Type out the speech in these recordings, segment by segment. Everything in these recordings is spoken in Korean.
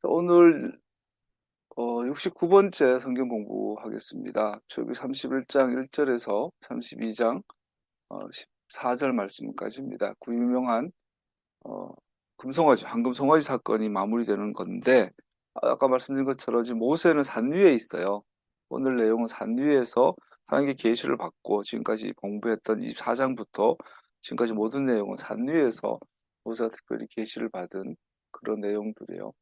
오늘 69번째 성경 공부하겠습니다. 출애굽기 31장 1절에서 32장 14절 말씀까지입니다. 그 유명한 어, 금송아지, 황금송아지 사건이 마무리되는 건데, 아까 말씀드린 것처럼 지금 모세는 산 위에 있어요. 오늘 내용은 산 위에서 하나님께 계시를 받고 지금까지 공부했던 24장부터 지금까지 모든 내용은 산 위에서 모세가 특별히 계시를 받은 그런 내용들이에요.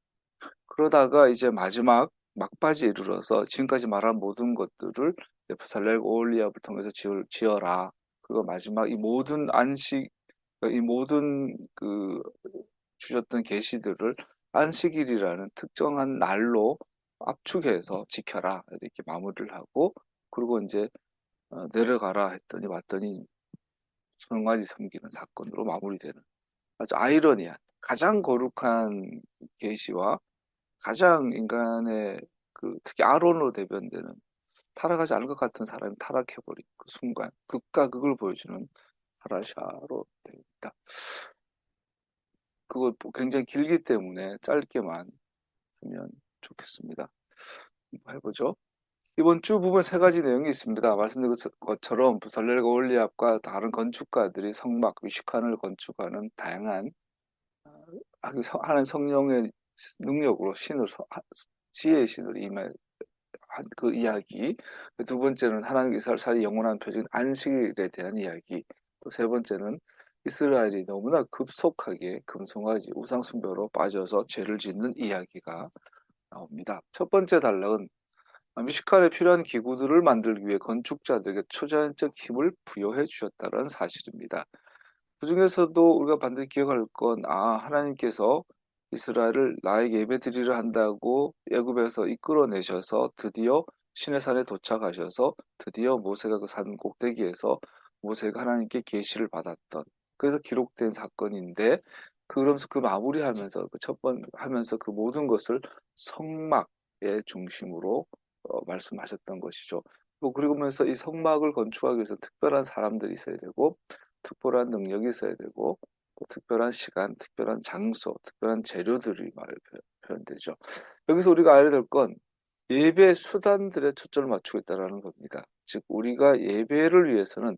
그러다가 이제 마지막 막바지에 이르러서 지금까지 말한 모든 것들을 부살렐 오홀리압을 통해서 지어라. 그리고 마지막 이 모든 안식, 이 모든 주셨던 계시들을 안식일이라는 특정한 날로 압축해서 지켜라. 이렇게 마무리를 하고, 그리고 이제 내려가라 했더니 왔더니 송아지 섬기는 사건으로 마무리되는 아주 아이러니한, 가장 거룩한 계시와 가장 인간의 특히 아론으로 대변되는 타락하지 않을 것 같은 사람이 타락해버린 그 순간, 극과 극을 보여주는 파라샤로 됩니다. 그거 굉장히 길기 때문에 짧게만 하면 좋겠습니다. 한번 해보죠. 이번 주 부분 세 가지 내용이 있습니다. 말씀드린 것처럼 부살렐과 올리압과 다른 건축가들이 성막, 미슈칸을 건축하는 다양한 하나님 성령의 능력으로 지혜의 신으로 임할 그 이야기. 두 번째는 하나님 이스라엘 영원한 표적인 안식일에 대한 이야기. 또 세 번째는 이스라엘이 너무나 급속하게 금송아지 우상 숭배로 빠져서 죄를 짓는 이야기가 나옵니다. 첫 번째 단락은 미시칼에 필요한 기구들을 만들기 위해 건축자들에게 초자연적 힘을 부여해 주셨다는 사실입니다. 그 중에서도 우리가 반드시 기억할 건, 하나님께서 이스라엘을 나에게 예배 드리려 한다고 애굽에서 이끌어내셔서 드디어 시내산에 도착하셔서 드디어 모세가 그 산 꼭대기에서 모세가 하나님께 계시를 받았던, 그래서 기록된 사건인데, 그러면서 그 마무리하면서 그 첫 번 하면서 그 모든 것을 성막의 중심으로 말씀하셨던 것이죠. 그러면서 이 성막을 건축하기 위해서 특별한 사람들이 있어야 되고, 특별한 능력이 있어야 되고, 또 특별한 시간, 특별한 장소, 특별한 재료들이 표현되죠. 여기서 우리가 알아야 될 건 예배 수단들에 초점을 맞추고 있다는 겁니다. 즉 우리가 예배를 위해서는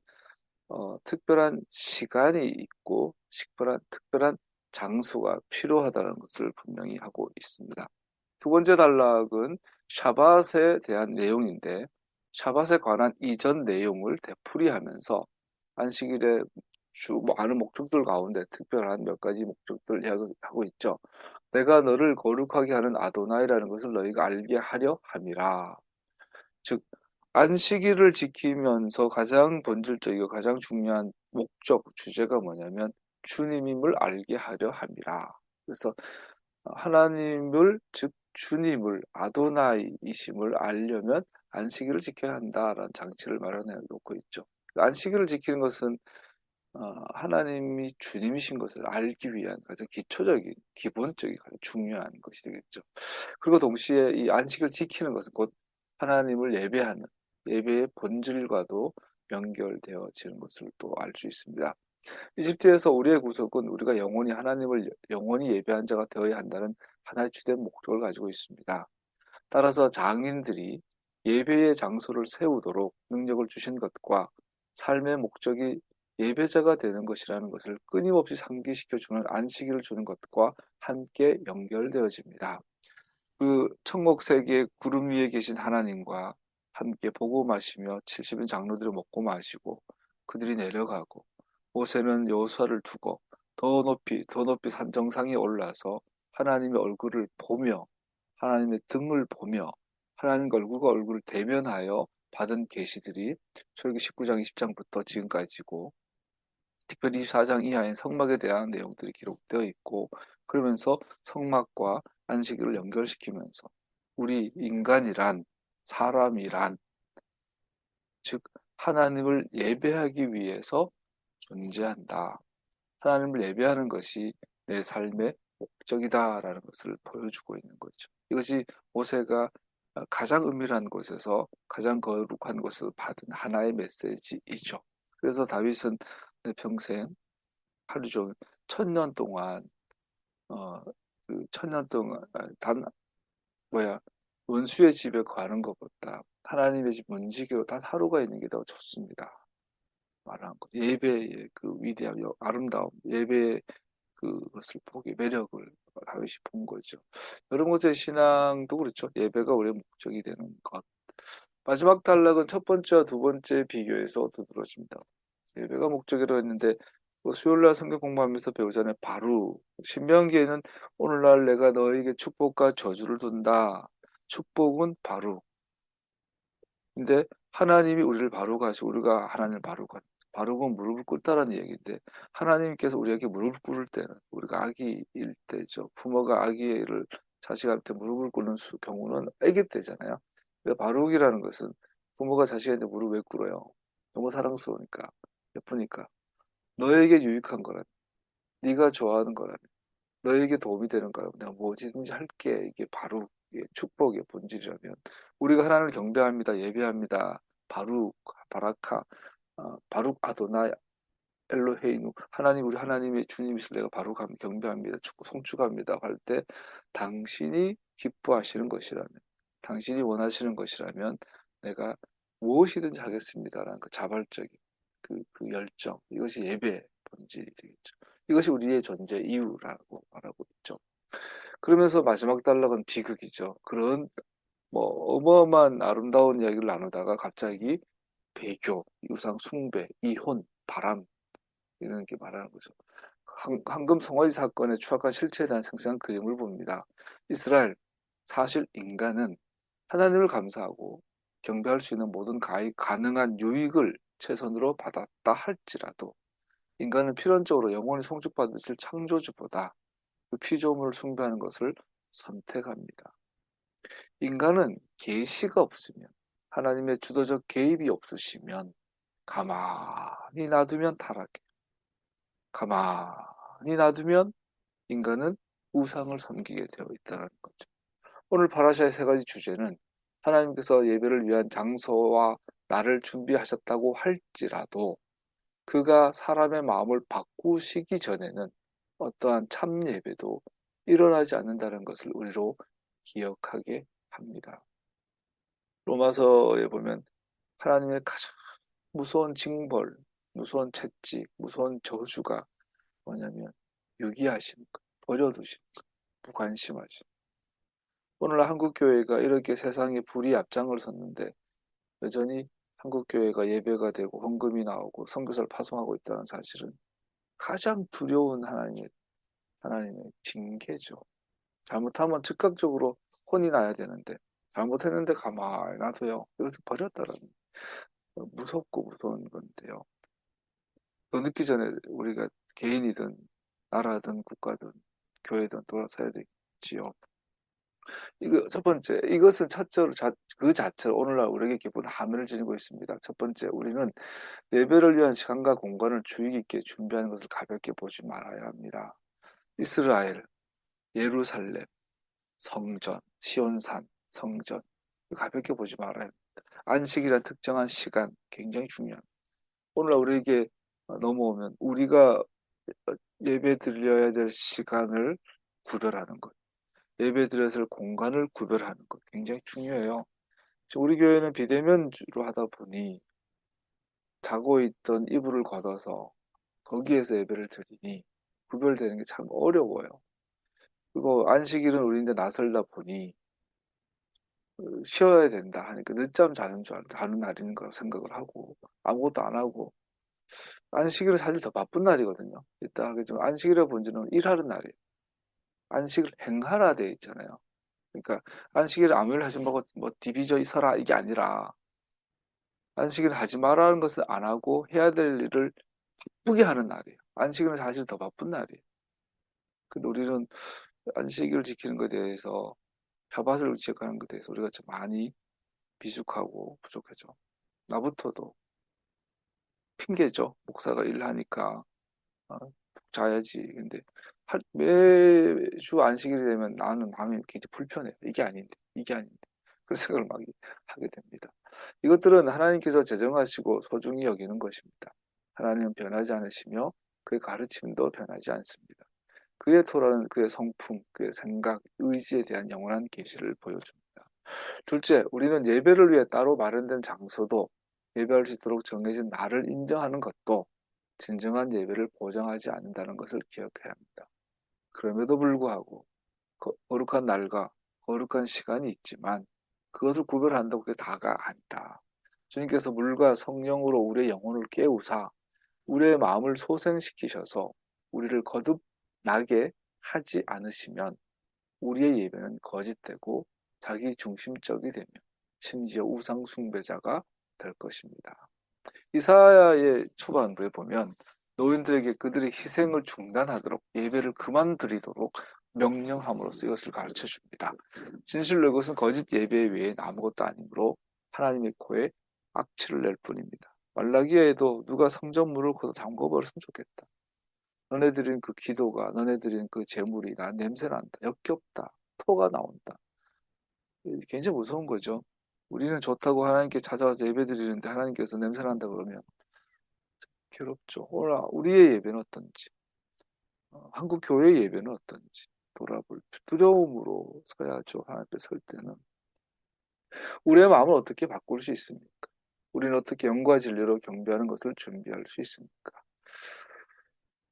특별한 시간이 있고 특별한 장소가 필요하다는 것을 분명히 하고 있습니다. 두 번째 단락은 샤밧에 대한 내용인데, 샤밧에 관한 이전 내용을 되풀이하면서 안식일의 많은 목적들 가운데 특별한 몇 가지 목적들을 이야기하고 있죠. 내가 너를 거룩하게 하는 아도나이라는 것을 너희가 알게 하려 함이라. 즉 안식일을 지키면서 가장 본질적이고 가장 중요한 목적, 주제가 뭐냐면 주님임을 알게 하려 함이라. 그래서 하나님을, 즉 주님을, 아도나이이심을 알려면 안식일을 지켜야 한다라는 장치를 마련해 놓고 있죠. 안식일을 지키는 것은 하나님이 주님이신 것을 알기 위한 가장 기초적인, 기본적인, 가장 중요한 것이 되겠죠. 그리고 동시에 이 안식을 지키는 것은 곧 하나님을 예배하는 예배의 본질과도 연결되어지는 것을 또 알 수 있습니다. 이집트에서 우리의 구속은 우리가 영원히 하나님을 영원히 예배한 자가 되어야 한다는 하나의 주된 목적을 가지고 있습니다. 따라서 장인들이 예배의 장소를 세우도록 능력을 주신 것과 삶의 목적이 예배자가 되는 것이라는 것을 끊임없이 상기시켜주는 안식일을 주는 것과 함께 연결되어집니다. 그 천국 세계의 구름 위에 계신 하나님과 함께 보고 마시며 70인 장로들을 먹고 마시고 그들이 내려가고, 모세는 여호수아를 두고 더 높이 산 정상에 올라서 하나님의 얼굴을 보며 하나님의 등을 보며 하나님과 얼굴과 얼굴을 대면하여 받은 계시들이 출애굽기 19장 20장부터 지금까지고, 특별히 24장 이하의 성막에 대한 내용들이 기록되어 있고, 그러면서 성막과 안식일을 연결시키면서 우리 인간이란, 사람이란, 즉 하나님을 예배하기 위해서 존재한다. 하나님을 예배하는 것이 내 삶의 목적이다라는 것을 보여주고 있는 거죠. 이것이 모세가 가장 은밀한 곳에서 가장 거룩한 곳에서 받은 하나의 메시지이죠. 그래서 다윗은 내 평생 하루 종일 1000년 동안 어, 그 천년 동안 원수의 집에 가는 것보다 하나님의 집 문지기로 단 하루가 있는 게 더 좋습니다. 말한 것. 예배의 그 위대함, 아름다움, 예배의 그것을 보기, 매력을 다윗이 본 거죠. 여러 것의 신앙도 그렇죠. 예배가 우리의 목적이 되는 것. 마지막 단락은 첫 번째와 두 번째 비교해서 두드러집니다. 예배가 목적이라고 했는데 수요일날 성경 공부하면서 배우잖아요. 바로 신명기에는 오늘날 내가 너에게 축복과 저주를 둔다. 축복은 바로. 근데 하나님이 우리를 바로 가시고 우리가 하나님을 바로 가. 바로고 무릎을 꿇다라는 얘기인데 하나님께서 우리에게 무릎을 꿇을 때는 우리가 아기일 때죠. 부모가 아기를 자식한테 무릎을 꿇는 경우는 아기 때잖아요. 바룩이라는 것은 부모가 자식한테 무릎 왜 꿇어요? 너무 사랑스러우니까 예쁘니까 너에게 유익한 거라면 네가 좋아하는 거라면 너에게 도움이 되는 거라면 내가 뭐든지 할게. 이게 바로 축복의 본질이라면 우리가 하나님을 경배합니다. 예배합니다. 바룩 바라카 바룩 아도나 엘로헤이누 하나님 우리 하나님의 주님이실 내가 바로 경배합니다. 송축합니다. 할 때 당신이 기뻐하시는 것이라면 당신이 원하시는 것이라면 내가 무엇이든지 하겠습니다라는 그 자발적인 그 열정 이것이 예배의 본질이 되겠죠. 이것이 우리의 존재 이유라고 말하고 있죠. 그러면서 마지막 단락은 비극이죠. 그런 뭐 어마어마한 아름다운 이야기를 나누다가 갑자기 배교, 유상 숭배, 이혼, 바람 이런 게 말하는 거죠. 황금 송아지 사건의 추악한 실체에 대한 생생한 그림을 봅니다. 이스라엘, 사실 인간은 하나님을 감사하고 경배할 수 있는 모든 가능한 유익을 최선으로 받았다 할지라도 인간은 필연적으로 영원히 성축받으실 창조주보다 그 피조물을 숭배하는 것을 선택합니다. 인간은 계시가 없으면 하나님의 주도적 개입이 없으시면 가만히 놔두면 타락해. 가만히 놔두면 인간은 우상을 섬기게 되어 있다는 거죠. 오늘 파라샤의 세 가지 주제는 하나님께서 예배를 위한 장소와 날을 준비하셨다고 할지라도 그가 사람의 마음을 바꾸시기 전에는 어떠한 참 예배도 일어나지 않는다는 것을 우리로 기억하게 합니다. 로마서에 보면 하나님의 가장 무서운 징벌, 무서운 채찍, 무서운 저주가 뭐냐면 유기하시는 것, 버려두시는 것, 무관심하시는 것. 오늘 한국교회가 이렇게 세상에 불이 앞장을 섰는데 여전히 한국교회가 예배가 되고 헌금이 나오고 선교사를 파송하고 있다는 사실은 가장 두려운 하나님의 징계죠. 잘못하면 즉각적으로 혼이 나야 되는데 잘못했는데 가만히 놔둬요. 이것을 버렸다라는 무섭고 무서운 건데요. 더 늦기 전에 우리가 개인이든 나라든 국가든 교회든 돌아서야 되지요. 이거 첫 번째, 이것은 그 자체로 오늘날 우리에게 기쁜 함을 지니고 있습니다. 첫 번째, 우리는 예배를 위한 시간과 공간을 주의 깊게 준비하는 것을 가볍게 보지 말아야 합니다. 이스라엘, 예루살렘, 성전, 시온산, 성전 가볍게 보지 말아야 합니다. 안식이란 특정한 시간 굉장히 중요합니다. 오늘날 우리에게 넘어오면 우리가 예배 드려야 될 시간을 구별하는 것, 예배 드려야 될 공간을 구별하는 것 굉장히 중요해요. 우리 교회는 비대면주로 하다 보니 자고 있던 이불을 걷어서 거기에서 예배를 드리니 구별되는 게 참 어려워요. 그리고 안식일은 우리인데 나설다 보니 쉬어야 된다 하니까 늦잠 자는 줄 알고 자는 날인 거라 생각을 하고 아무것도 안 하고 안식일은 사실 더 바쁜 날이거든요. 이따 하겠지만 안식일의 본질은 일하는 날이에요. 안식을 행하라 돼 있잖아요. 그러니까 안식일에 아무 일 하지 말고 뭐 디비져 있어라 이게 아니라 안식일 하지 말라는 것을 안 하고 해야 될 일을 바쁘게 하는 날이에요. 안식일은 사실 더 바쁜 날이에요. 근데 우리는 안식일을 지키는 것에 대해서 펴밭을 지켜가는 것에 대해서 우리가 좀 많이 미숙하고 부족하죠. 나부터도 핑계죠. 목사가 일하니까 자야지. 근데 매주 안식일이 되면 나는 마음이 굉장히 불편해요. 이게 아닌데. 그런 생각을 막 하게 됩니다. 이것들은 하나님께서 제정하시고 소중히 여기는 것입니다. 하나님은 변하지 않으시며 그의 가르침도 변하지 않습니다. 그의 토라는 그의 성품, 그의 생각, 의지에 대한 영원한 계시를 보여줍니다. 둘째, 우리는 예배를 위해 따로 마련된 장소도 예배할 수 있도록 정해진 날을 인정하는 것도 진정한 예배를 보장하지 않는다는 것을 기억해야 합니다. 그럼에도 불구하고 거룩한 날과 거룩한 시간이 있지만 그것을 구별한다고 그게 다가 아니다. 주님께서 물과 성령으로 우리의 영혼을 깨우사 우리의 마음을 소생시키셔서 우리를 거듭나게 하지 않으시면 우리의 예배는 거짓되고 자기 중심적이 되며 심지어 우상 숭배자가 될 것입니다. 이사야의 초반부에 보면 노인들에게 그들의 희생을 중단하도록 예배를 그만드리도록 명령함으로써 이것을 가르쳐 줍니다. 진실로 이것은 거짓 예배 외에 아무것도 아니므로 하나님의 코에 악취를 낼 뿐입니다. 말라기야에도 누가 성전문을 걷어 잠궈버렸으면 좋겠다. 너네 드린 그 기도가, 너네 드린 그 제물이 나 냄새난다, 역겹다, 토가 나온다. 굉장히 무서운 거죠. 우리는 좋다고 하나님께 찾아와서 예배 드리는데 하나님께서 냄새난다 그러면 괴롭죠. 오늘 우리의 예배는 어떤지, 한국 교회의 예배는 어떤지 돌아볼 두려움으로 서야죠. 하나님 앞에 설 때는. 우리의 마음을 어떻게 바꿀 수 있습니까? 우리는 어떻게 영과 진리로 경배하는 것을 준비할 수 있습니까?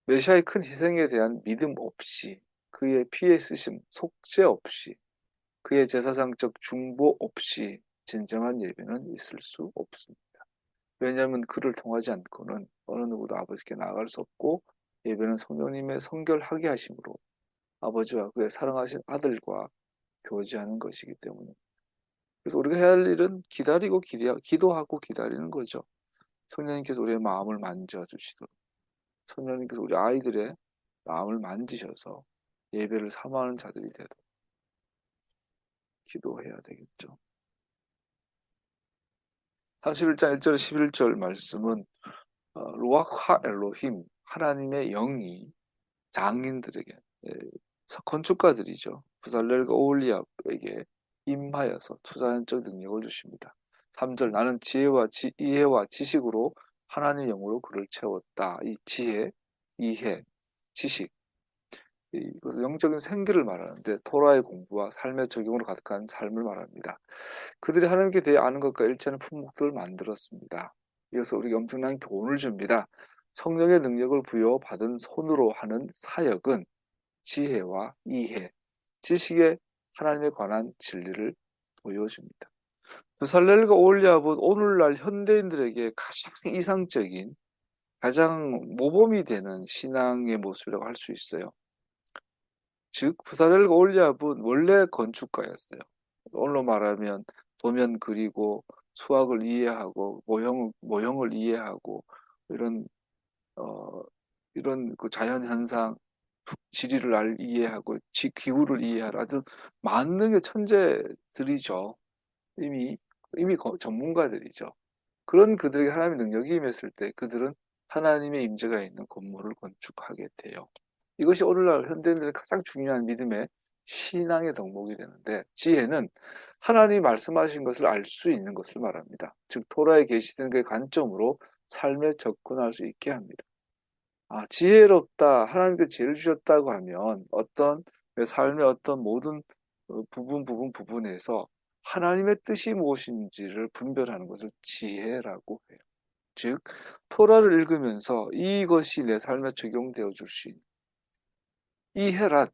메시아의 큰 희생에 대한 믿음 없이, 그의 피의 쓰심, 속죄 없이, 그의 제사장적 중보 없이 진정한 예배는 있을 수 없습니다. 왜냐하면 그를 통하지 않고는 어느 누구도 아버지께 나아갈 수 없고 예배는 성령님의 성결하게 하심으로 아버지와 그의 사랑하신 아들과 교제하는 것이기 때문에 그래서 우리가 해야 할 일은 기다리고 기도하고 기다리는 거죠. 성령님께서 우리의 마음을 만져주시도록 성령님께서 우리 아이들의 마음을 만지셔서 예배를 사모하는 자들이 되도록 기도해야 되겠죠. 31장 1절 11절 말씀은 루아하 엘로힘 하나님의 영이 장인들에게 건축가들이죠. 부살렐과 오홀리압에게 임하여서 초자연적 능력을 주십니다. 3절 나는 이해와 지식으로 하나님의 영으로 그를 채웠다. 이 지혜, 이해, 지식 이것은 영적인 생기를 말하는데 토라의 공부와 삶의 적용으로 가득한 삶을 말합니다. 그들이 하나님께 대해 아는 것과 일치하는 품목들을 만들었습니다. 이어서 우리에게 엄청난 교훈을 줍니다. 성령의 능력을 부여받은 손으로 하는 사역은 지혜와 이해, 지식에 하나님에 관한 진리를 보여줍니다. 부살렐과 오홀리압은 오늘날 현대인들에게 가장 이상적인, 가장 모범이 되는 신앙의 모습이라고 할 수 있어요. 즉 부살렐과 오홀리압은 원래 건축가였어요. 오늘로 말하면 도면 그리고 수학을 이해하고 모형을 이해하고 이런 이런 그 자연 현상 지리를 이해하고 기후를 이해하라 아주 만능의 천재들이죠. 이미 전문가들이죠. 그런 그들에게 하나님의 능력이 임했을 때 그들은 하나님의 임재가 있는 건물을 건축하게 돼요. 이것이 오늘날 현대인들의 가장 중요한 믿음의 신앙의 덕목이 되는데 지혜는 하나님이 말씀하신 것을 알 수 있는 것을 말합니다. 즉 토라에 계시된 그 관점으로 삶에 접근할 수 있게 합니다. 지혜롭다, 하나님께 지혜를 주셨다고 하면 어떤 삶의 어떤 모든 부분에서 하나님의 뜻이 무엇인지를 분별하는 것을 지혜라고 해요. 즉, 토라를 읽으면서 이것이 내 삶에 적용되어 줄 수 있는 이해란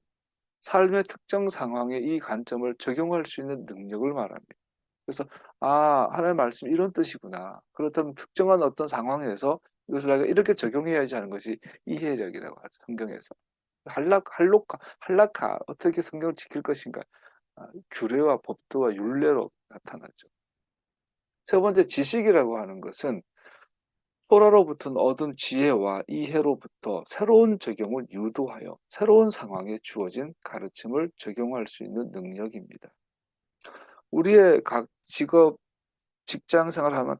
삶의 특정 상황에 이 관점을 적용할 수 있는 능력을 말합니다. 그래서 하나님의 말씀이 이런 뜻이구나. 그렇다면 특정한 어떤 상황에서 이것을 내가 이렇게 적용해야지 하는 것이 이해력이라고 하죠. 성경에서. 할라카 어떻게 성경을 지킬 것인가. 규례와 법도와 율례로 나타나죠. 세 번째 지식이라고 하는 것은 토라로부터 얻은 지혜와 이해로부터 새로운 적용을 유도하여 새로운 상황에 주어진 가르침을 적용할 수 있는 능력입니다. 우리의 각 직업, 직장 생활하면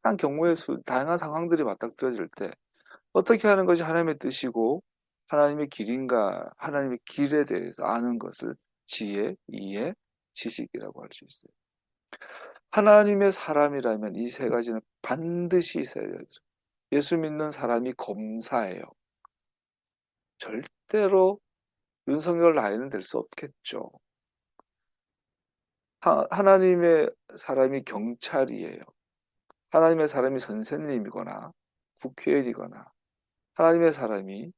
다양한 경우의 다양한 상황들이 맞닥뜨려질 때 어떻게 하는 것이 하나님의 뜻이고 하나님의 길인가 하나님의 길에 대해서 아는 것을 지혜, 이해, 지식이라고 할 수 있어요. 하나님의 사람이라면 이 세 가지는 반드시 있어야 되죠. 예수 믿는 사람이 검사예요. 절대로 윤석열 나이는 될 수 없겠죠. 하나님의 사람이 경찰이에요. 하나님의 사람이 선생님이거나 국회의원이거나 하나님의 사람이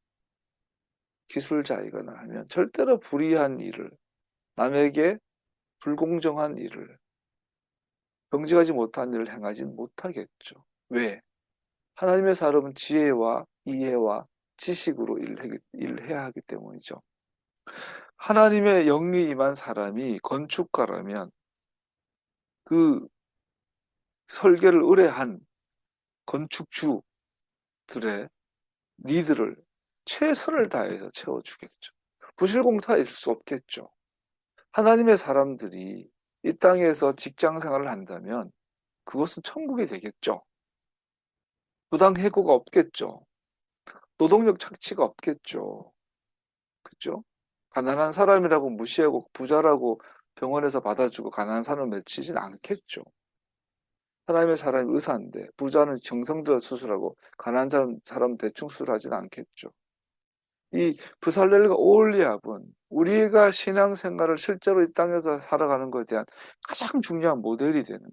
기술자이거나 하면 절대로 불의한 일을, 남에게 불공정한 일을, 정직하지 못한 일을 행하진 못하겠죠. 왜? 하나님의 사람은 지혜와 이해와 지식으로 일해야 하기 때문이죠. 하나님의 영이 임한 사람이 건축가라면 그 설계를 의뢰한 건축주들의 니들을 최선을 다해서 채워주겠죠. 부실공사에 있을 수 없겠죠. 하나님의 사람들이 이 땅에서 직장 생활을 한다면 그것은 천국이 되겠죠. 부당 해고가 없겠죠. 노동력 착취가 없겠죠. 그죠? 가난한 사람이라고 무시하고 부자라고 병원에서 받아주고 가난한 사람을 맺히진 않겠죠. 하나님의 사람이 의사인데 부자는 정성 들여 수술하고 가난한 사람 대충 수술하진 않겠죠. 이 브살렐과 오홀리압은 우리가 신앙생활을 실제로 이 땅에서 살아가는 것에 대한 가장 중요한 모델이 되는 거예요.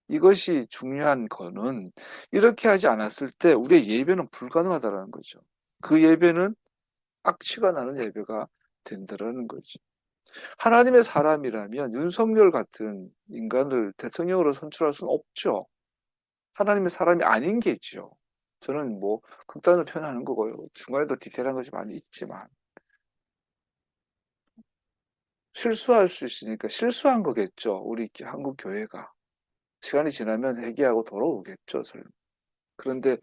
이것이 중요한 거는 이렇게 하지 않았을 때 우리의 예배는 불가능하다는 거죠. 그 예배는 악취가 나는 예배가 된다는 거죠. 하나님의 사람이라면 윤석열 같은 인간을 대통령으로 선출할 수는 없죠. 하나님의 사람이 아닌 게죠. 저는 뭐 극단을 표현하는 거고요. 중간에도 디테일한 것이 많이 있지만 실수할 수 있으니까 실수한 거겠죠. 우리 한국 교회가. 시간이 지나면 회개하고 돌아오겠죠. 그런데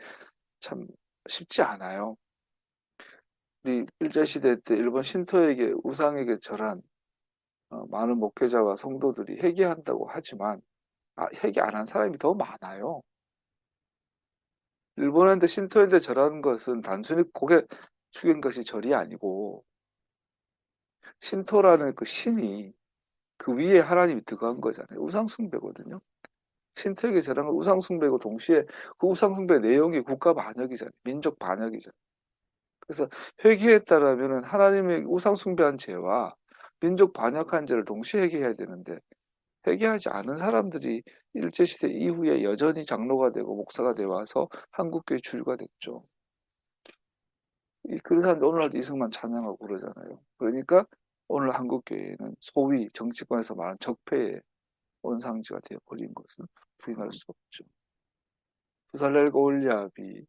참 쉽지 않아요. 우리 일제시대 때 일본 신토에게 우상에게 절한 많은 목회자와 성도들이 회개한다고 하지만 회개 안 한 사람이 더 많아요. 일본한테 신토한테 절하는 것은 단순히 고개 숙인 것이 절이 아니고 신토라는 그 신이 그 위에 하나님이 들어간 거잖아요. 우상숭배거든요. 신토에게 절한 건 우상숭배고 동시에 그 우상숭배 내용이 국가 반역이잖아요. 민족 반역이잖아요. 그래서 회개했다라면 하나님의 우상숭배한 죄와 민족 반역한 죄를 동시에 회개해야 되는데 회개하지 않은 사람들이 일제시대 이후에 여전히 장로가 되고 목사가 되어 와서 한국교회 주류가 됐죠. 그런 사람들 오늘날도 이승만 찬양하고 그러잖아요. 그러니까 오늘 한국교회는 소위 정치권에서 말하는 적폐의 온상지가 되어버린 것은 부인할 수 없죠. 부살렐과 올리압이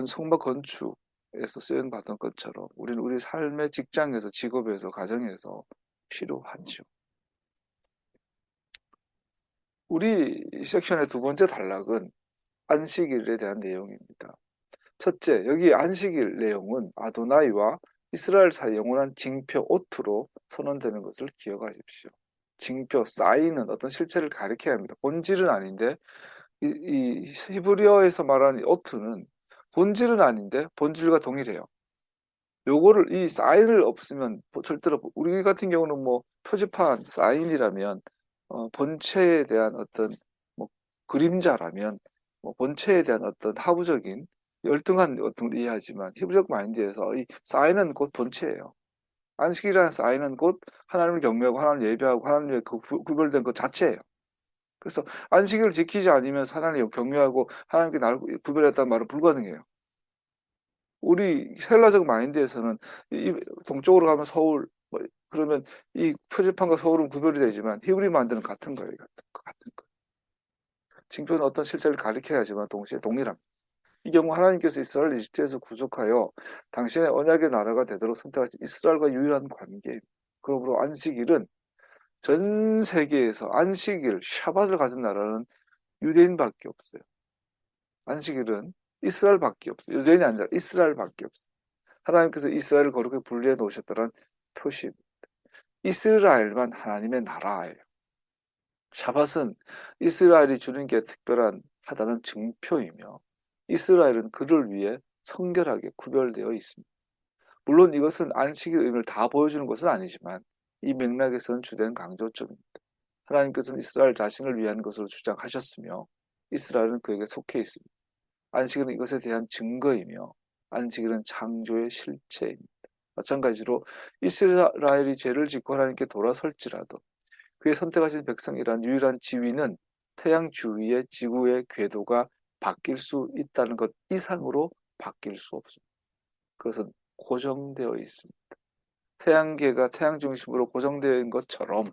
성막 건축에서 쓰임받은 것처럼 우리는 우리 삶의 직장에서 직업에서 가정에서 필요하죠. 우리 섹션의 두 번째 단락은 안식일에 대한 내용입니다. 첫째, 여기 안식일 내용은 아도나이와 이스라엘 사이 영원한 징표 오트로 선언되는 것을 기억하십시오. 징표, 사인은 어떤 실체를 가리켜야 합니다. 본질은 아닌데 이 히브리어에서 말하는 오트는 본질은 아닌데 본질과 동일해요. 요거를 이 사인을 없으면 절대로 우리 같은 경우는 뭐 표지판 사인이라면 본체에 대한 어떤 뭐 그림자라면 뭐 본체에 대한 어떤 하부적인 열등한 어떤 걸 이해하지만 히브리적 마인드에서 이 사인은 곧 본체예요. 안식이라는 사인은 곧 하나님을 경외하고 하나님을 예배하고 하나님의 그 구별된 것 자체예요. 그래서 안식일을 지키지 않으면 하나님을 경외하고 하나님께 나를 구별했다는 말은 불가능해요. 우리 헬라적 마인드에서는 동쪽으로 가면 서울 그러면 이 표지판과 서울은 구별이 되지만 히브리 마인드는 같은 거예요. 같은 거. 징표는 어떤 실체를 가리켜야 하지만 동시에 동일합니다. 이 경우 하나님께서 이스라엘 이집트에서 구속하여 당신의 언약의 나라가 되도록 선택하신 이스라엘과 유일한 관계입니다. 그러므로 안식일은 전 세계에서 안식일, 샤밧을 가진 나라는 유대인밖에 없어요. 안식일은 이스라엘밖에 없어요. 유대인이 아니라 이스라엘밖에 없어요. 하나님께서 이스라엘을 거룩하게 분리해 놓으셨다는 표시입니다. 이스라엘만 하나님의 나라예요. 샤밧은 이스라엘이 주는 게 특별한 하다는 증표이며 이스라엘은 그를 위해 성결하게 구별되어 있습니다. 물론 이것은 안식의 의미를 다 보여주는 것은 아니지만 이 맥락에서는 주된 강조점입니다. 하나님께서는 이스라엘 자신을 위한 것으로 주장하셨으며 이스라엘은 그에게 속해 있습니다. 안식일은 이것에 대한 증거이며 안식일은 창조의 실체입니다. 마찬가지로 이스라엘이 죄를 짓고 하나님께 돌아설지라도 그의 선택하신 백성이란 유일한 지위는 태양 주위의 지구의 궤도가 바뀔 수 있다는 것 이상으로 바뀔 수 없습니다. 그것은 고정되어 있습니다. 태양계가 태양 중심으로 고정되어 있는 것처럼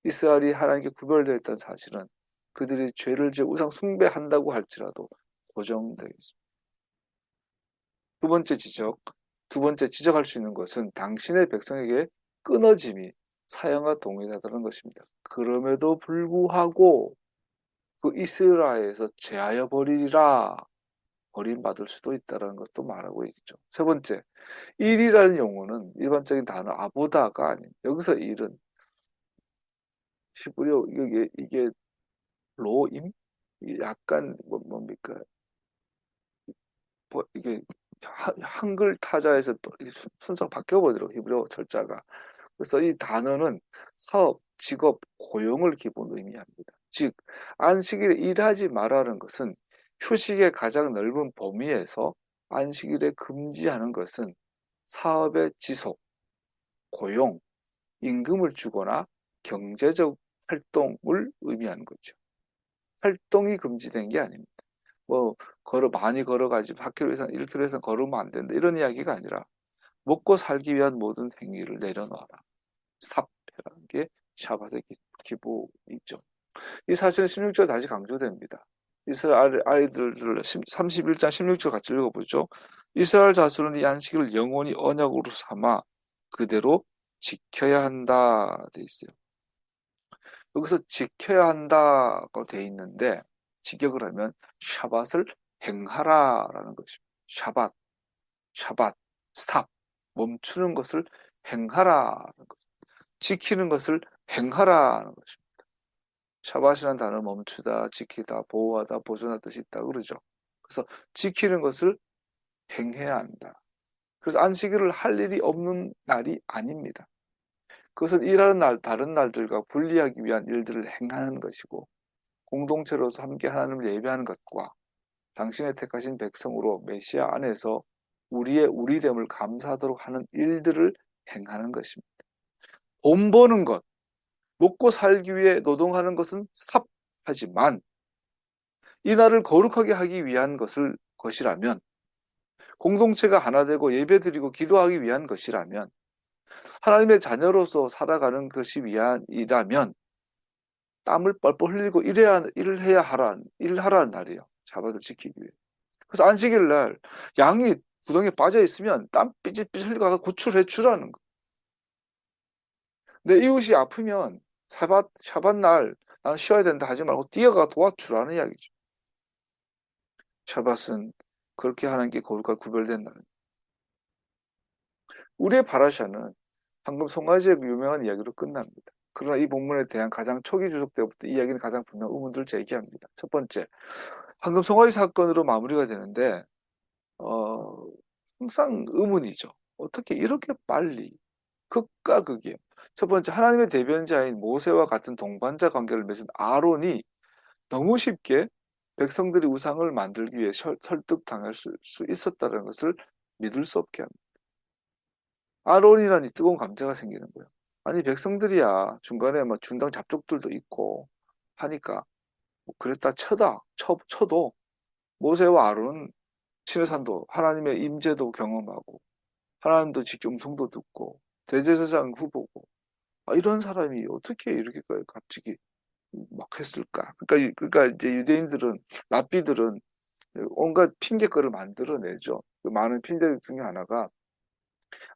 이스라엘이 하나님께 구별되어 있다는 사실은 그들이 죄를 지어 우상 숭배한다고 할지라도 고정되어 있습니다. 두 번째 지적할 수 있는 것은 당신의 백성에게 끊어짐이 사형과 동일하다는 것입니다. 그럼에도 불구하고 그 이스라엘에서 제하여 버리리라 버림받을 수도 있다는 것도 말하고 있죠. 세 번째, 일이라는 용어는 일반적인 단어 아보다가 아닌 여기서 일은 히브리어 이게 로임? 약간 뭡니까? 이게 한글 타자에서 순서가 바뀌어버리더라고요. 히브리어 철자가. 그래서 이 단어는 사업, 직업, 고용을 기본으로 의미합니다. 즉 안식일에 일하지 말라는 것은 휴식의 가장 넓은 범위에서 안식일에 금지하는 것은 사업의 지속, 고용, 임금을 주거나 경제적 활동을 의미하는 거죠. 활동이 금지된 게 아닙니다. 뭐 많이 걸어가지고 4km 이상, 1km 이상 걸으면 안 된다 이런 이야기가 아니라 먹고 살기 위한 모든 행위를 내려놓아라. 스탑해라는 게 샤밧의 기본이죠. 이 사실은 16절 다시 강조됩니다. 이스라엘 아이들을 31장 16절 같이 읽어보죠. 이스라엘 자손은 이 안식일을 영원히 언약으로 삼아 그대로 지켜야 한다 돼 있어요. 여기서 지켜야 한다고 돼 있는데 직역을 하면 샤밧을 행하라라는 것입니다. 샤밧, 스탑, 멈추는 것을 행하라는 것, 지키는 것을 행하라는 것입니다. 샤밧이라는 단어 멈추다, 지키다, 보호하다, 보존할 뜻이 있다 그러죠. 그래서 지키는 것을 행해야 한다. 그래서 안식일을 할 일이 없는 날이 아닙니다. 그것은 일하는 날, 다른 날들과 분리하기 위한 일들을 행하는 것이고 공동체로서 함께 하나님을 예배하는 것과 당신의 택하신 백성으로 메시아 안에서 우리의 우리됨을 감사하도록 하는 일들을 행하는 것입니다. 돈 버는 것, 먹고 살기 위해 노동하는 것은 스탑하지만 이 날을 거룩하게 하기 위한 것이라면 공동체가 하나 되고 예배드리고 기도하기 위한 것이라면 하나님의 자녀로서 살아가는 것이 위함이라면 땀을 뻘뻘 흘리고 일을 해야 일하라는 날이에요. 샤밧을 지키기 위해. 그래서 안식일 날 양이 구덩이에 빠져 있으면 땀 삐질삐질 흘리고 가서 구출해 주라는 거. 내 이웃이 아프면 샤밧 날 나는 쉬어야 된다 하지 말고 뛰어가 도와주라는 이야기죠. 샤밧은 그렇게 하는 게 거룩과 구별된다는. 우리의 파라샤는 방금 송아지의 유명한 이야기로 끝납니다. 그러나 이 본문에 대한 가장 초기 주석 때부터 이야기는 가장 분명 의문들을 제기합니다. 첫 번째, 방금 송아지 사건으로 마무리가 되는데 항상 의문이죠. 어떻게 이렇게 빨리 극과 극이에요. 첫 번째, 하나님의 대변자인 모세와 같은 동반자 관계를 맺은 아론이 너무 쉽게 백성들이 우상을 만들기 위해 설득당할 수 있었다는 것을 믿을 수 없게 합니다. 아론이라니 뜨거운 감자가 생기는 거예요. 아니 백성들이야 중간에 뭐 중당 잡족들도 있고 하니까 뭐 그랬다 쳐도 모세와 아론은 시내산도 하나님의 임재도 경험하고 하나님도 직접 음성도 듣고 대제사장 후보고 이런 사람이 어떻게 이렇게 갑자기 막 했을까? 그러니까 이제 유대인들은 랍비들은 온갖 핑계거리를 만들어내죠. 그 많은 핑계 중에 하나가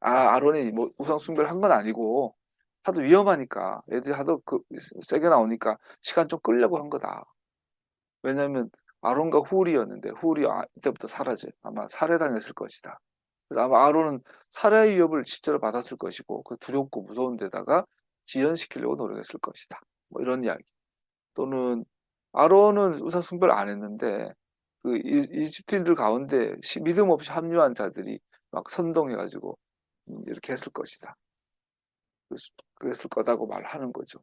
아론이 뭐 우상 숭배를 한 건 아니고 하도 위험하니까 애들이 하도 세게 나오니까 시간 좀 끌려고 한 거다. 왜냐하면 아론과 훌이었는데 훌이 이때부터 아마 살해당했을 것이다. 그래서 아마 아론은 살해 위협을 실제로 받았을 것이고 그 두렵고 무서운 데다가 지연시키려고 노력했을 것이다. 뭐 이런 이야기. 또는 아론은 우상 숭배를 안 했는데 그 이집트인들 가운데 믿음 없이 합류한 자들이 막 선동해가지고 이렇게 했을 것이다. 그랬을 거다고 말하는 거죠.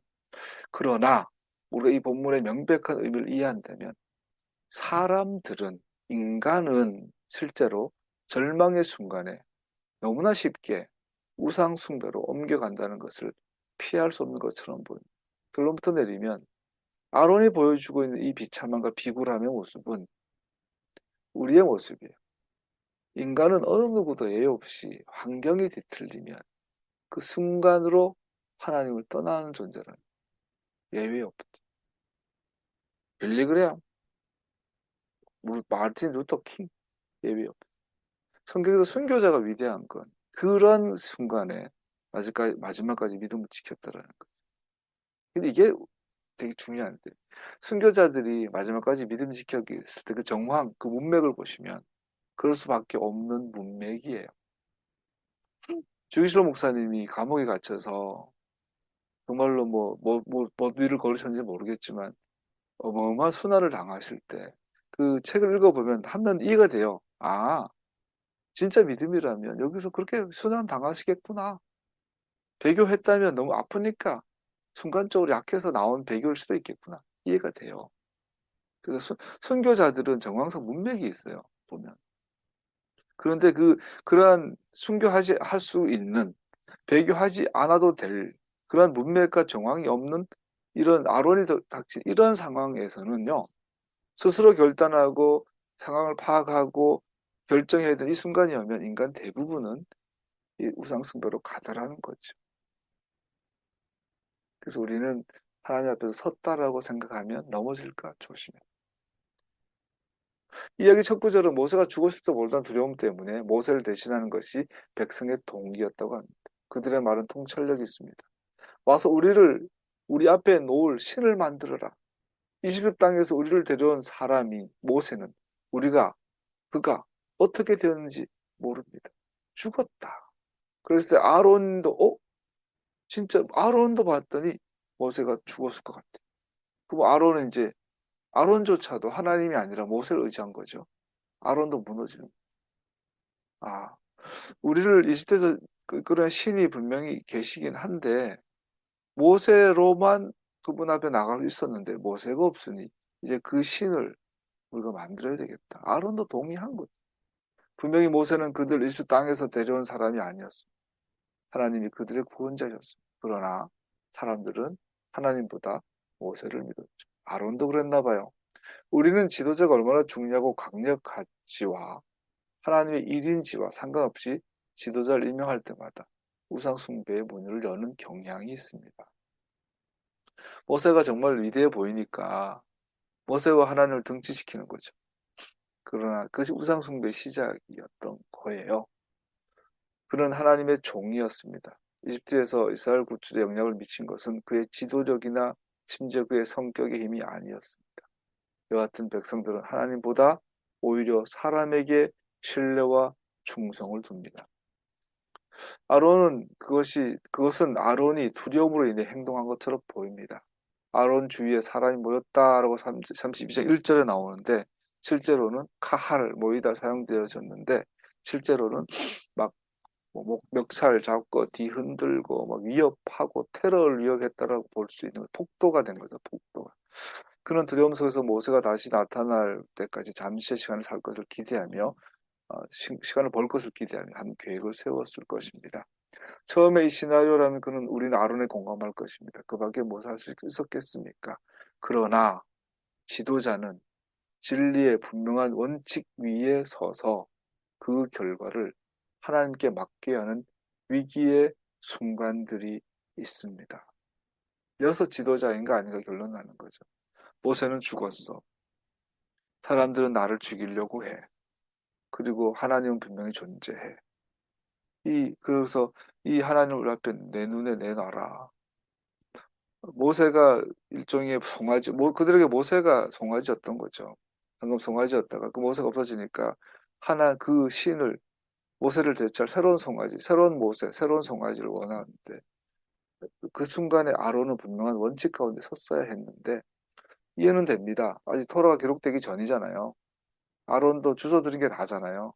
그러나 우리가 이 본문의 명백한 의미를 이해한다면 인간은 실제로 절망의 순간에 너무나 쉽게 우상 숭배로 옮겨간다는 것을 피할 수 없는 것처럼 보입니다. 결론부터 내리면 아론이 보여주고 있는 이 비참함과 비굴함의 모습은 우리의 모습이에요. 인간은 어느 누구도 예외 없이 환경이 뒤틀리면 그 순간으로 하나님을 떠나는 존재라는 예외 없죠. 빌리그레암, 마르틴 루터 킹 예외 없죠. 성경에서 순교자가 위대한 건 그런 순간에 마지막까지 믿음을 지켰다라는 거예요. 근데 이게 되게 중요한데 순교자들이 마지막까지 믿음 지켰을 때 그 정황, 그 문맥을 보시면 그럴 수밖에 없는 문맥이에요. 주기철 목사님이 감옥에 갇혀서 정말로 뭐 위를 걸으셨는지 모르겠지만 어마어마한 순환을 당하실 때 그 책을 읽어보면 한면 이해가 돼요. 아, 진짜 믿음이라면 여기서 그렇게 순환 당하시겠구나. 배교했다면 너무 아프니까 순간적으로 약해서 나온 배교일 수도 있겠구나. 이해가 돼요. 그래서 순교자들은 정황상 문맥이 있어요. 보면. 그런데 그러한 순교하지 할 수 있는 배교하지 않아도 될 그러한 문맥과 정황이 없는 이런 아론이 닥친 이런 상황에서는요. 스스로 결단하고 상황을 파악하고 결정해야 되는 이 순간이 오면 인간 대부분은 이 우상숭배로 가다라는 거죠. 그래서 우리는 하나님 앞에서 섰다라고 생각하면 넘어질까 조심해. 이야기 첫 구절은 모세가 죽었을지도 모른다는 두려움 때문에 모세를 대신하는 것이 백성의 동기였다고 합니다. 그들의 말은 통찰력이 있습니다. 와서 우리 앞에 놓을 신을 만들어라. 이집트 땅에서 우리를 데려온 사람이 모세는 그가 어떻게 되었는지 모릅니다. 죽었다. 그래서 아론도 진짜 아론도 봤더니 모세가 죽었을 것 같아. 그럼 아론은 이제 아론조차도 하나님이 아니라 모세를 의지한 거죠. 아론도 무너지는. 아, 우리를 이집트에서 그런 신이 분명히 계시긴 한데 모세로만 그분 앞에 나갈 수 있었는데 모세가 없으니 이제 그 신을 우리가 만들어야 되겠다. 아론도 동의한 거죠. 분명히 모세는 그들 이집트 땅에서 데려온 사람이 아니었습니다. 하나님이 그들의 구원자였습니다. 그러나 사람들은 하나님보다 모세를 믿었죠. 아론도 그랬나 봐요. 우리는 지도자가 얼마나 중요하고 강력할지와 하나님의 일인지와 상관없이 지도자를 임명할 때마다 우상 숭배의 문을 여는 경향이 있습니다. 모세가 정말 위대해 보이니까 모세와 하나님을 등치시키는 거죠. 그러나 그것이 우상 숭배의 시작이었던 거예요. 그는 하나님의 종이었습니다. 이집트에서 이스라엘 구출에 영향을 미친 것은 그의 지도력이나 심지어 그의 성격의 힘이 아니었습니다. 이와 같은 백성들은 하나님보다 오히려 사람에게 신뢰와 충성을 둡니다. 그것은 아론이 두려움으로 인해 행동한 것처럼 보입니다. 아론 주위에 사람이 모였다라고 32장 1절에 나오는데 실제로는 카할 모이다 사용되어졌는데 실제로는 막 멱살 잡고 뒤흔들고 막 위협하고 테러를 위협했다라고 볼 수 있는 폭도가 된 거죠. 폭도가. 그런 두려움 속에서 모세가 다시 나타날 때까지 잠시의 시간을 살 것을 기대하며 시간을 벌 것을 기대하며 한 계획을 세웠을 것입니다. 처음에 이 시나리오라면 우리는 아론에 공감할 것입니다. 그 밖에 무엇 할 수 있었겠습니까? 그러나 지도자는 진리의 분명한 원칙 위에 서서 그 결과를 하나님께 맡겨야 하는 위기의 순간들이 있습니다. 여기서 지도자인가 아닌가 결론 나는 거죠. 모세는 죽었어. 사람들은 나를 죽이려고 해. 그리고 하나님은 분명히 존재해. 그래서 이 하나님을 앞에 내 눈에 내놔라. 모세가 일종의 송아지, 그들에게 모세가 송아지였던 거죠. 방금 송아지였다가 그 모세가 없어지니까 그 신을 모세를 대체할 새로운 송아지, 새로운 모세, 새로운 송아지를 원하는데 그 순간에 아론은 분명한 원칙 가운데 섰어야 했는데 이해는 됩니다. 아직 토라가 기록되기 전이잖아요. 아론도 주소 들은 게 나잖아요.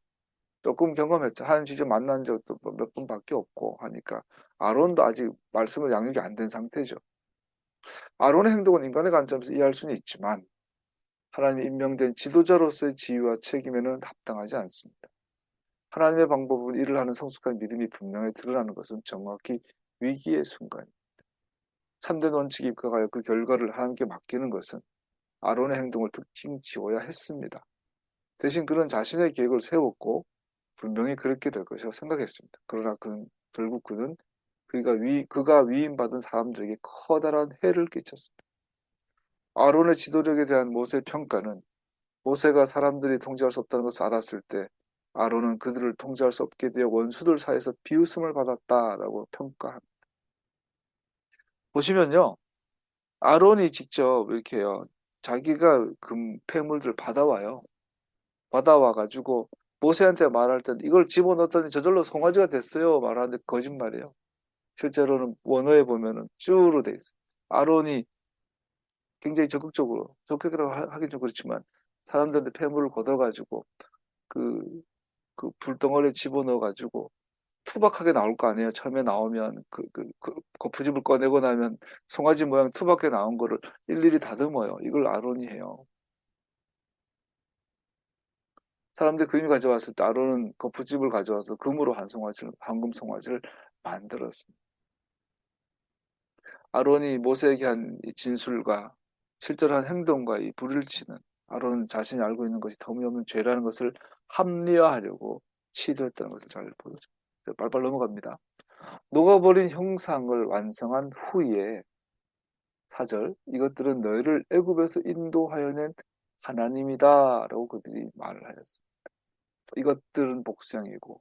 조금 경험했죠. 하나님 직접 만난 적도 몇 번밖에 없고 하니까 아론도 아직 말씀을 양육이 안 된 상태죠. 아론의 행동은 인간의 관점에서 이해할 수는 있지만 하나님이 임명된 지도자로서의 지위와 책임에는 합당하지 않습니다. 하나님의 방법은 일을 하는 성숙한 믿음이 분명히 드러나는 것은 정확히 위기의 순간입니다. 참된 원칙이 입각하여 그 결과를 하나님께 맡기는 것은 아론의 행동을 특징지어야 했습니다. 대신 그는 자신의 계획을 세웠고 분명히 그렇게 될 것이라고 생각했습니다. 그러나 결국 그는 그가 위임받은 사람들에게 커다란 해를 끼쳤습니다. 아론의 지도력에 대한 모세의 평가는 모세가 사람들이 통제할 수 없다는 것을 알았을 때 아론은 그들을 통제할 수 없게 되어 원수들 사이에서 비웃음을 받았다라고 평가합니다. 보시면요. 아론이 직접 이렇게요. 자기가 폐물들 받아와요. 받아와가지고 모세한테 말할 땐 이걸 집어넣었더니 저절로 송아지가 됐어요. 말하는데 거짓말이에요. 실제로는 원어에 보면은 쭈로 돼 있어요. 아론이 굉장히 적극적으로 하긴 좀 그렇지만 사람들한테 폐물을 걷어가지고 그, 그 불덩어리에 집어넣어가지고 투박하게 나올 거 아니에요. 처음에 나오면 거푸집을 꺼내고 나면 송아지 모양 투박하게 나온 거를 일일이 다듬어요. 이걸 아론이 해요. 사람들이 금이 가져왔을 때 아론은 거푸집을 가져와서 금으로 황금 송아지를 만들었습니다. 아론이 모세에게 한 이 진술과 실제로 한 행동과 이 불일치는 아론은 자신이 알고 있는 것이 터무니없는 죄라는 것을 합리화하려고 시도했다는 것을 잘 보여줍니다. 빨빨 넘어갑니다. 녹아버린 형상을 완성한 후에 4절 이것들은 너희를 애굽에서 인도하여 낸 하나님이다 라고 그들이 말을 하였습니다. 이것들은 복수형이고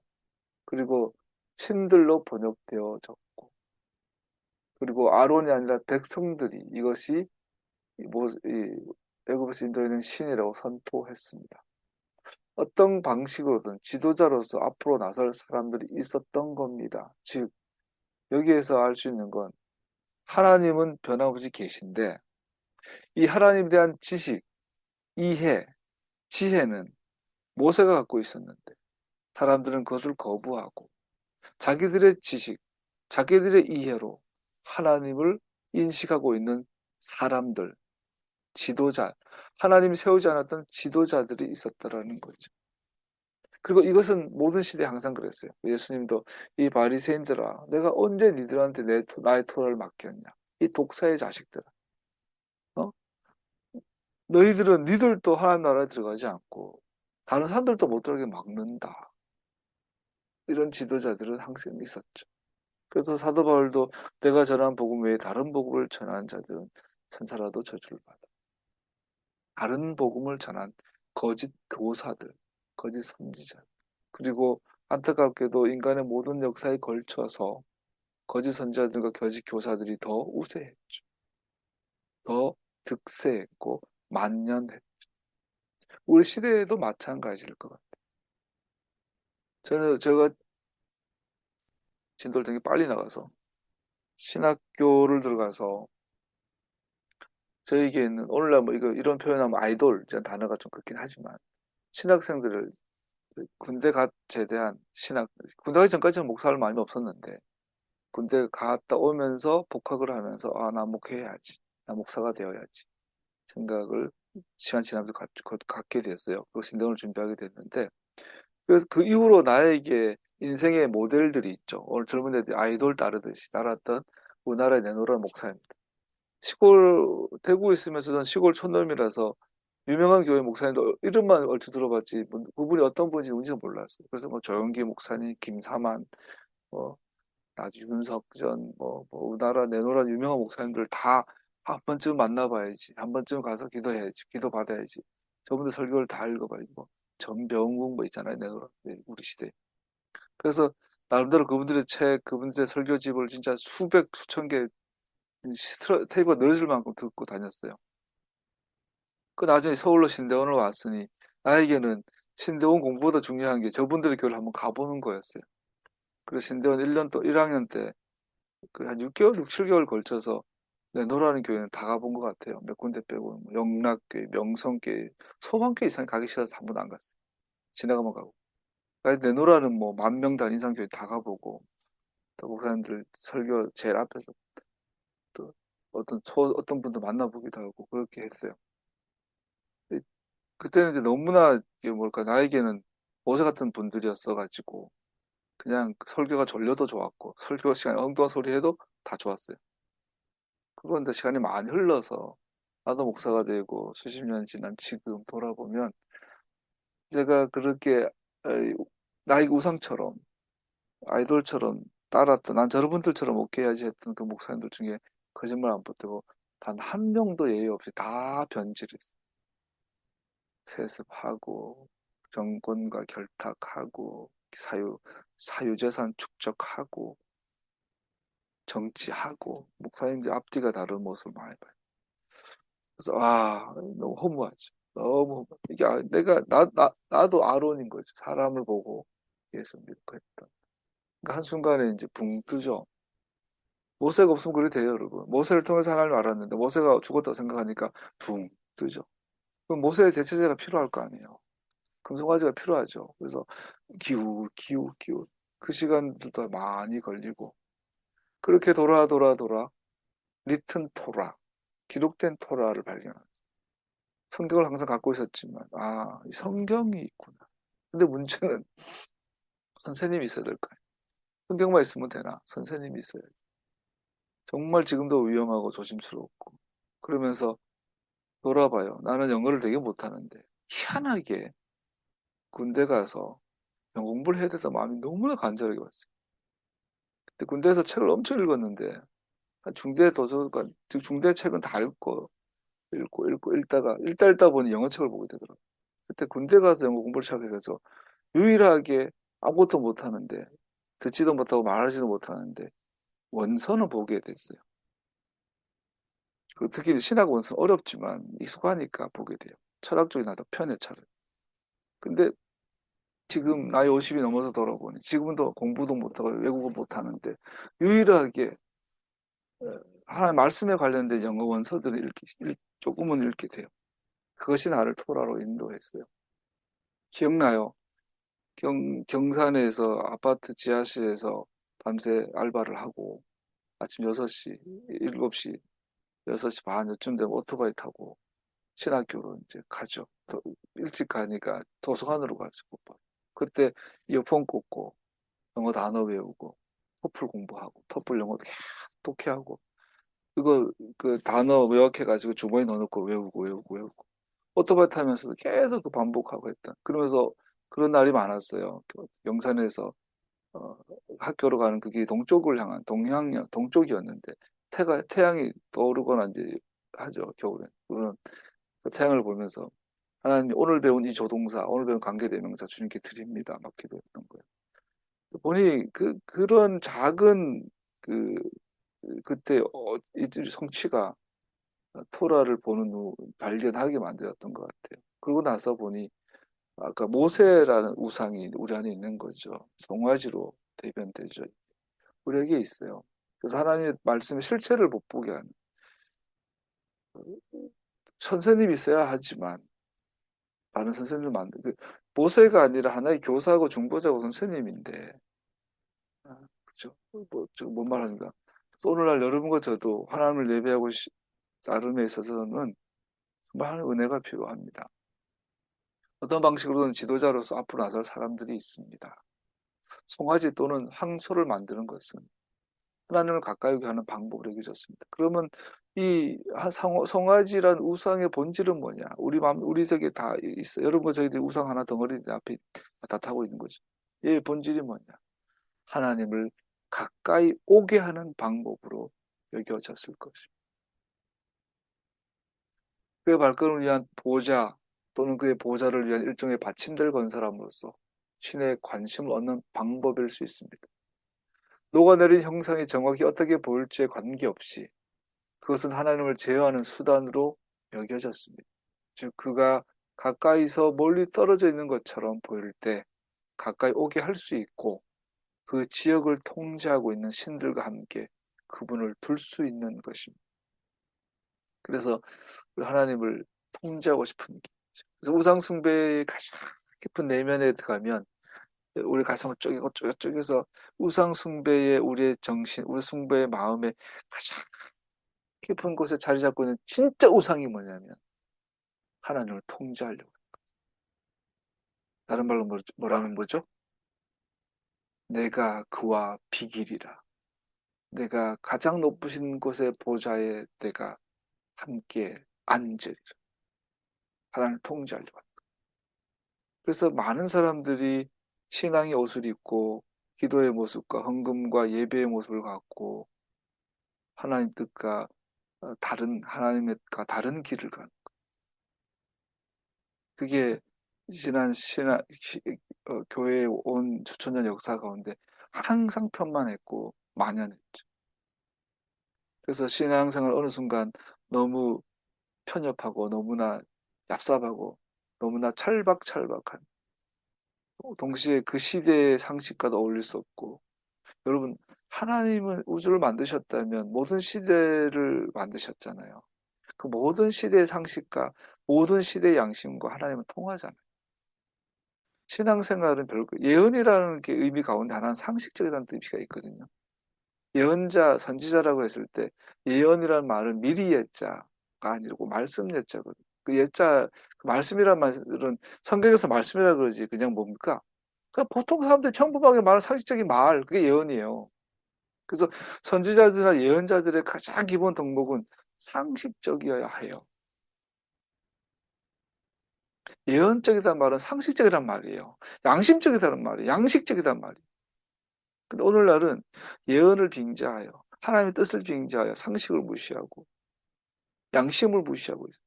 그리고 신들로 번역되어졌고 그리고 아론이 아니라 백성들이 이것이 애굽에서 인도하는 신이라고 선포했습니다. 어떤 방식으로든 지도자로서 앞으로 나설 사람들이 있었던 겁니다. 즉 여기에서 알 수 있는 건 하나님은 변함없이 계신데 이 하나님에 대한 지식, 이해, 지혜는 모세가 갖고 있었는데 사람들은 그것을 거부하고 자기들의 지식, 자기들의 이해로 하나님을 인식하고 있는 사람들, 지도자, 하나님이 세우지 않았던 지도자들이 있었다라는 거죠. 그리고 이것은 모든 시대에 항상 그랬어요. 예수님도 이 바리새인들아, 내가 언제 니들한테 나의 토라를 맡겼냐? 이 독사의 자식들아, 어? 너희들은 니들도 하나님 나라에 들어가지 않고 다른 사람들도 못 들어가게 막는다. 이런 지도자들은 항상 있었죠. 그래서 사도 바울도 내가 전한 복음 외에 다른 복음을 전하는 자들은 천사라도 저주를 받아. 다른 복음을 전한 거짓 교사들, 거짓 선지자. 그리고 안타깝게도 인간의 모든 역사에 걸쳐서 거짓 선지자들과 거짓 교사들이 더 우세했죠. 더 득세했고 만연했죠. 우리 시대에도 마찬가지일 것 같아요. 제가 진도를 되게 빨리 나가서 신학교를 들어가서 저에게는 오늘날 뭐 이런 표현하면 아이돌 이런 단어가 좀 그렇긴 하지만 신학생들을 군대 갓 제대한 군대 가기 전까지는 목사를 많이 없었는데 군대 갔다 오면서 복학을 하면서 나 목회해야지, 나 목사가 되어야지 생각을 시간 지나면서 갖게 됐어요. 그리고 신앙을 준비하게 됐는데 그래서 그 이후로 나에게 인생의 모델들이 있죠. 오늘 젊은 애들이 아이돌 따르듯이 따랐던 우리나라의 내노라 목사입니다. 대구에 있으면서 는 시골 촌놈이라서 유명한 교회 목사님도 이름만 얼추 들어봤지 그분이 어떤 분인지 누군지는 몰랐어요. 그래서 뭐 조영기 목사님, 김사만, 뭐 윤석전, 우리나라 내노란 유명한 목사님들 다 한 번쯤 만나봐야지, 한 번쯤 가서 기도해야지, 기도 받아야지. 저분들 설교를 다 읽어봐야지. 뭐 전병국 뭐 있잖아요, 내노란 우리 시대. 그래서 나름대로 그분들의 책, 그분들의 설교집을 진짜 수천 개 테이프가 늘어질 만큼 듣고 다녔어요. 그 나중에 서울로 신대원을 왔으니 나에게는 신대원 공부보다 중요한 게 저분들의 교회를 한번 가보는 거였어요. 그래서 신대원 1학년 때 그 한 6개월, 6, 7개월 걸쳐서 내노라는 교회는 다 가본 것 같아요. 몇 군데 빼고 뭐 영락교회, 명성교회, 소망교회 이상 가기 싫어서 한 번도 안 갔어요. 지나가면 가고. 내노라는 뭐 10,000명 단 이상 교회 다 가보고 또 목사님들 설교 제일 앞에서 또 어떤 분도 만나보기도 하고 그렇게 했어요. 그때는 이제 너무나 이게 뭘까 나에게는 모세 같은 분들이었어가지고 그냥 설교가 졸려도 좋았고 설교 시간에 엉뚱한 소리 해도 다 좋았어요. 그런데 시간이 많이 흘러서 나도 목사가 되고 수십 년 지난 지금 돌아보면 제가 그렇게 에이, 나의 우상처럼 아이돌처럼 따랐던 난 저런 분들처럼 오케이 해야지 했던 그 목사님들 중에 거짓말 안 보태고 단 한 명도 예의 없이 다 변질했어요. 세습하고 정권과 결탁하고 사유재산 축적하고 정치하고 목사님들 앞뒤가 다른 모습을 많이 봐요. 그래서 너무 허무하죠. 너무 이게 내가 나도 아론인 거죠. 사람을 보고 예수 믿고 했던. 그러니까 한순간에 이제 붕 뜨죠. 모세가 없으면 그래 돼요, 여러분. 모세를 통해서 하나님을 알았는데 모세가 죽었다고 생각하니까 붕 뜨죠. 그럼 모세의 대체제가 필요할 거 아니에요. 금송아지가 필요하죠. 그래서 기우 그 시간들도 많이 걸리고 그렇게 돌아 리튼 토라 기록된 토라를 발견한. 성경을 항상 갖고 있었지만 이 성경이 있구나. 근데 문제는 선생님이 있어야 될 거예요. 성경만 있으면 되나? 선생님이 있어야 돼. 정말 지금도 위험하고 조심스럽고 그러면서 돌아봐요. 나는 영어를 되게 못하는데 희한하게 군대 가서 영어 공부를 해야 돼서 마음이 너무나 간절하게 왔어요. 근데 군대에서 책을 엄청 읽었는데 중대 도서관, 중대 책은 다 읽다 보니 영어책을 보게 되더라고요. 그때 군대 가서 영어 공부를 시작해서 유일하게 아무것도 못하는데 듣지도 못하고 말하지도 못하는데 원서는 보게 됐어요. 특히 신학 원서는 어렵지만 익숙하니까 보게 돼요. 철학 쪽이 나도 편해 차라리. 근데 지금 나이 50이 넘어서 돌아보니 지금도 공부도 못하고 외국어 못하는데 유일하게 하나님 말씀에 관련된 영어 원서들을 조금은 읽게 돼요. 그것이 나를 토라로 인도했어요. 기억나요? 경산에서 아파트 지하실에서 밤새 알바를 하고 아침 6시, 7시, 6시 반쯤 되면 오토바이 타고 신학교로 이제 가죠. 더 일찍 가니까 도서관으로 가지고 그때 이어폰 꽂고 영어 단어 외우고 토플 공부하고 토플 영어도 계속 독해하고 그거 그 단어 외워해가지고 주머니 넣어놓고 외우고 오토바이 타면서도 계속 그 반복하고 했다. 그러면서 그런 날이 많았어요. 영산에서 어, 학교로 가는 그게 동쪽을 향한 동쪽이었는데 태양이 떠오르거나 이제 하죠 겨울에. 그러면 그 태양을 보면서 하나님 오늘 배운 이 조동사, 오늘 배운 관계대명사 주님께 드립니다. 막 기도했던 거예요. 보니 그런 작은 그 그때 이들의 성취가 토라를 보는 후 발견하게 만들었던 것 같아요. 그러고 나서 보니 아까 모세라는 우상이 우리 안에 있는 거죠. 송아지로 대변되죠. 우리에게 있어요. 그래서 하나님의 말씀의 실체를 못 보게 하는 선생님이 있어야 하지만 다른 선생님을 모세가 아니라 하나의 교사고 중보자고 선생님인데 그죠? 뭔 말하는가? 그래서 오늘날 여러분과 저도 하나님을 예배하고 따름에 있어서는 정말 하나님의 은혜가 필요합니다. 어떤 방식으로든 지도자로서 앞으로 나설 사람들이 있습니다. 송아지 또는 항소를 만드는 것은 하나님을 가까이 오게 하는 방법으로 여겨졌습니다. 그러면 이 송아지란 우상의 본질은 뭐냐? 우리 덕에 다 있어요. 여러분과 저희들이 우상 하나 덩어리 앞에 다 타고 있는 거죠. 얘의 본질이 뭐냐? 하나님을 가까이 오게 하는 방법으로 여겨졌을 것입니다. 그의 발걸음을 위한 보좌 또는 그의 보좌를 위한 일종의 받침대를 건 사람으로서 신의 관심을 얻는 방법일 수 있습니다. 녹아내린 형상이 정확히 어떻게 보일지에 관계없이 그것은 하나님을 제어하는 수단으로 여겨졌습니다. 즉 그가 가까이서 멀리 떨어져 있는 것처럼 보일 때 가까이 오게 할 수 있고 그 지역을 통제하고 있는 신들과 함께 그분을 둘 수 있는 것입니다. 그래서 하나님을 통제하고 싶은 게 그래서 우상 숭배의 가장 깊은 내면에 들어가면 우리 가슴을 쪼개서 우상 숭배의 우리의 정신, 우리 숭배의 마음에 가장 깊은 곳에 자리 잡고 있는 진짜 우상이 뭐냐면 하나님을 통제하려고. 다른 말로 뭐라면 뭐죠? 내가 그와 비기리라. 내가 가장 높으신 곳의 보좌에 내가 함께 앉으리라. 하나님을 통제하려고. 그래서 많은 사람들이 신앙의 옷을 입고 기도의 모습과 헌금과 예배의 모습을 갖고 하나님 뜻과 다른 하나님과 다른 길을 가는 그게 지난 교회에 온 수천 년 역사 가운데 항상 편만했고 만연했죠. 그래서 신앙생활 어느 순간 너무 편협하고 너무나 얍삽하고 너무나 찰박찰박한 동시에 그 시대의 상식과도 어울릴 수 없고 여러분 하나님은 우주를 만드셨다면 모든 시대를 만드셨잖아요. 그 모든 시대의 상식과 모든 시대의 양심과 하나님은 통하잖아요. 신앙생활은 별거 예언이라는 게 의미 가운데 하나는 상식적이라는 뜻이 있거든요. 예언자, 선지자라고 했을 때 예언이라는 말은 미리 예자가 아니고 말씀 예자거든요. 그 예자, 그 말씀이란 말은 성경에서 말씀이라 그러지 그냥 뭡니까? 그냥 보통 사람들이 평범하게 말하는 상식적인 말, 그게 예언이에요. 그래서 선지자들이나 예언자들의 가장 기본 덕목은 상식적이어야 해요. 예언적이란 말은 상식적이란 말이에요. 양심적이라는 말이에요. 양식적이란 말이에요. 근데 오늘날은 예언을 빙자하여 하나님의 뜻을 빙자하여 상식을 무시하고 양심을 무시하고 있어요.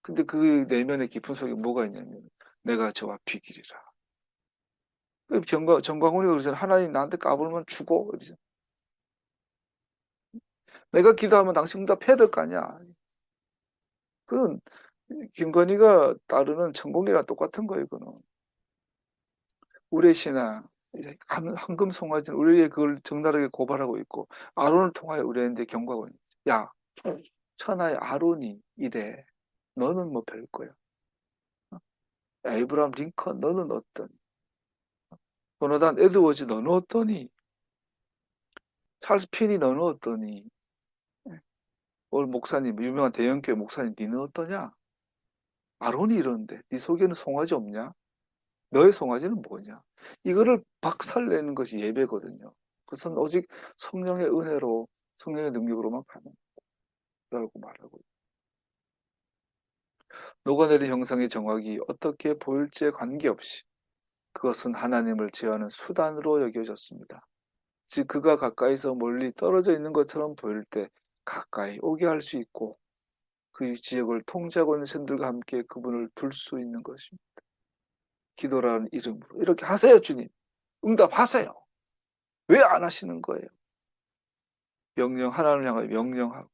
근데 그 내면의 깊은 속에 뭐가 있냐면 내가 저와 비기리라. 정광훈이가 그러잖아요. 하나님 나한테 까불면 죽어. 이러잖아요. 내가 기도하면 당신 응답해야 될 거 아니야. 그건 김건희가 따르는 천공이랑 똑같은 거예요. 이거는. 우리의 신앙, 황금 송아지는 우리에게 그걸 적나라하게 고발하고 있고 아론을 통하여 우리한테 경고하고 있는 거예요. 야, 천하의 아론이 이래. 너는 뭐 별거야. 에이브람 링컨 너는 어떠니? 도나단 에드워즈 너는 어떠니? 찰스 피니 너는 어떠니? 오늘 목사님 유명한 대형교회 목사님 니는 어떠냐? 아론이 이러는데 네 속에는 송아지 없냐? 너의 송아지는 뭐냐? 이거를 박살내는 것이 예배거든요. 그것은 오직 성령의 은혜로 성령의 능력으로만 가능하다고 말하고 녹아내린 형상의 정확이 어떻게 보일지에 관계없이 그것은 하나님을 제어하는 수단으로 여겨졌습니다. 즉 그가 가까이서 멀리 떨어져 있는 것처럼 보일 때 가까이 오게 할 수 있고 그 지역을 통제하고 있는 신들과 함께 그분을 둘 수 있는 것입니다. 기도라는 이름으로 이렇게 하세요 주님. 응답하세요. 왜 안 하시는 거예요? 하나님을 향하여 명령하고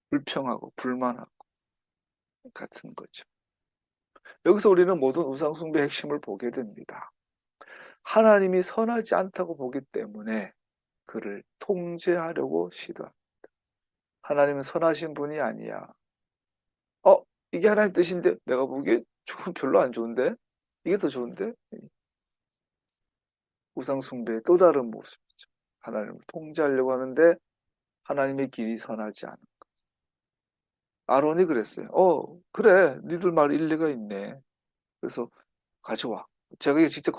불평하고 불만하고 같은 거죠. 여기서 우리는 모든 우상숭배의 핵심을 보게 됩니다. 하나님이 선하지 않다고 보기 때문에 그를 통제하려고 시도합니다. 하나님은 선하신 분이 아니야. 이게 하나님 뜻인데 내가 보기에 조금 별로 안 좋은데? 이게 더 좋은데? 우상숭배의 또 다른 모습이죠. 하나님을 통제하려고 하는데 하나님의 길이 선하지 않은 것. 아론이 그랬어요. 그래. 니들 말 일리가 있네. 그래서 가져와. 제가 이게 직접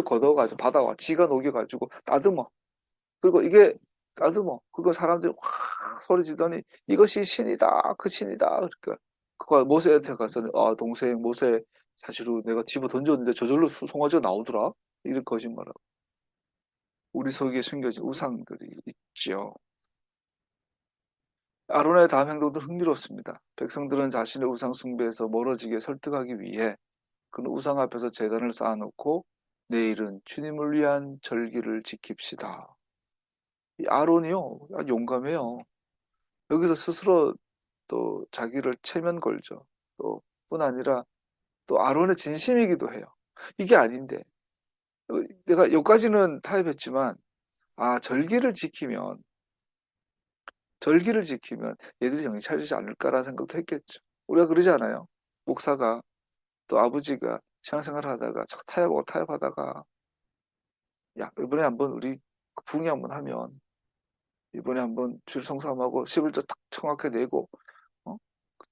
걷어가지고 받아와. 지가 녹여가지고 따듬어. 그리고 이게 따듬어. 그거 사람들이 확 소리 지더니 이것이 신이다. 그 신이다. 그러니까 그거 모세한테 가서 동생 모세 사실은 내가 집어 던졌는데 저절로 송아지가 나오더라. 이런 거짓말하고. 우리 속에 숨겨진 우상들이 있죠. 아론의 다음 행동도 흥미롭습니다. 백성들은 자신의 우상 숭배에서 멀어지게 설득하기 위해 그는 우상 앞에서 제단을 쌓아놓고 내일은 주님을 위한 절기를 지킵시다. 이 아론이요, 아주 용감해요. 여기서 스스로 또 자기를 체면 걸죠. 또 뿐 아니라 또 아론의 진심이기도 해요. 이게 아닌데 내가 여기까지는 타협했지만 절기를 지키면 얘들이 정신 차리지 않을까라는 생각도 했겠죠. 우리가 그러지 않아요? 목사가 또 아버지가 신앙생활 하다가 자꾸 타협하다가 야 이번에 한번 우리 부흥회 한번 하면 이번에 한번 주일 성수하고 11조 딱 정확하게 내고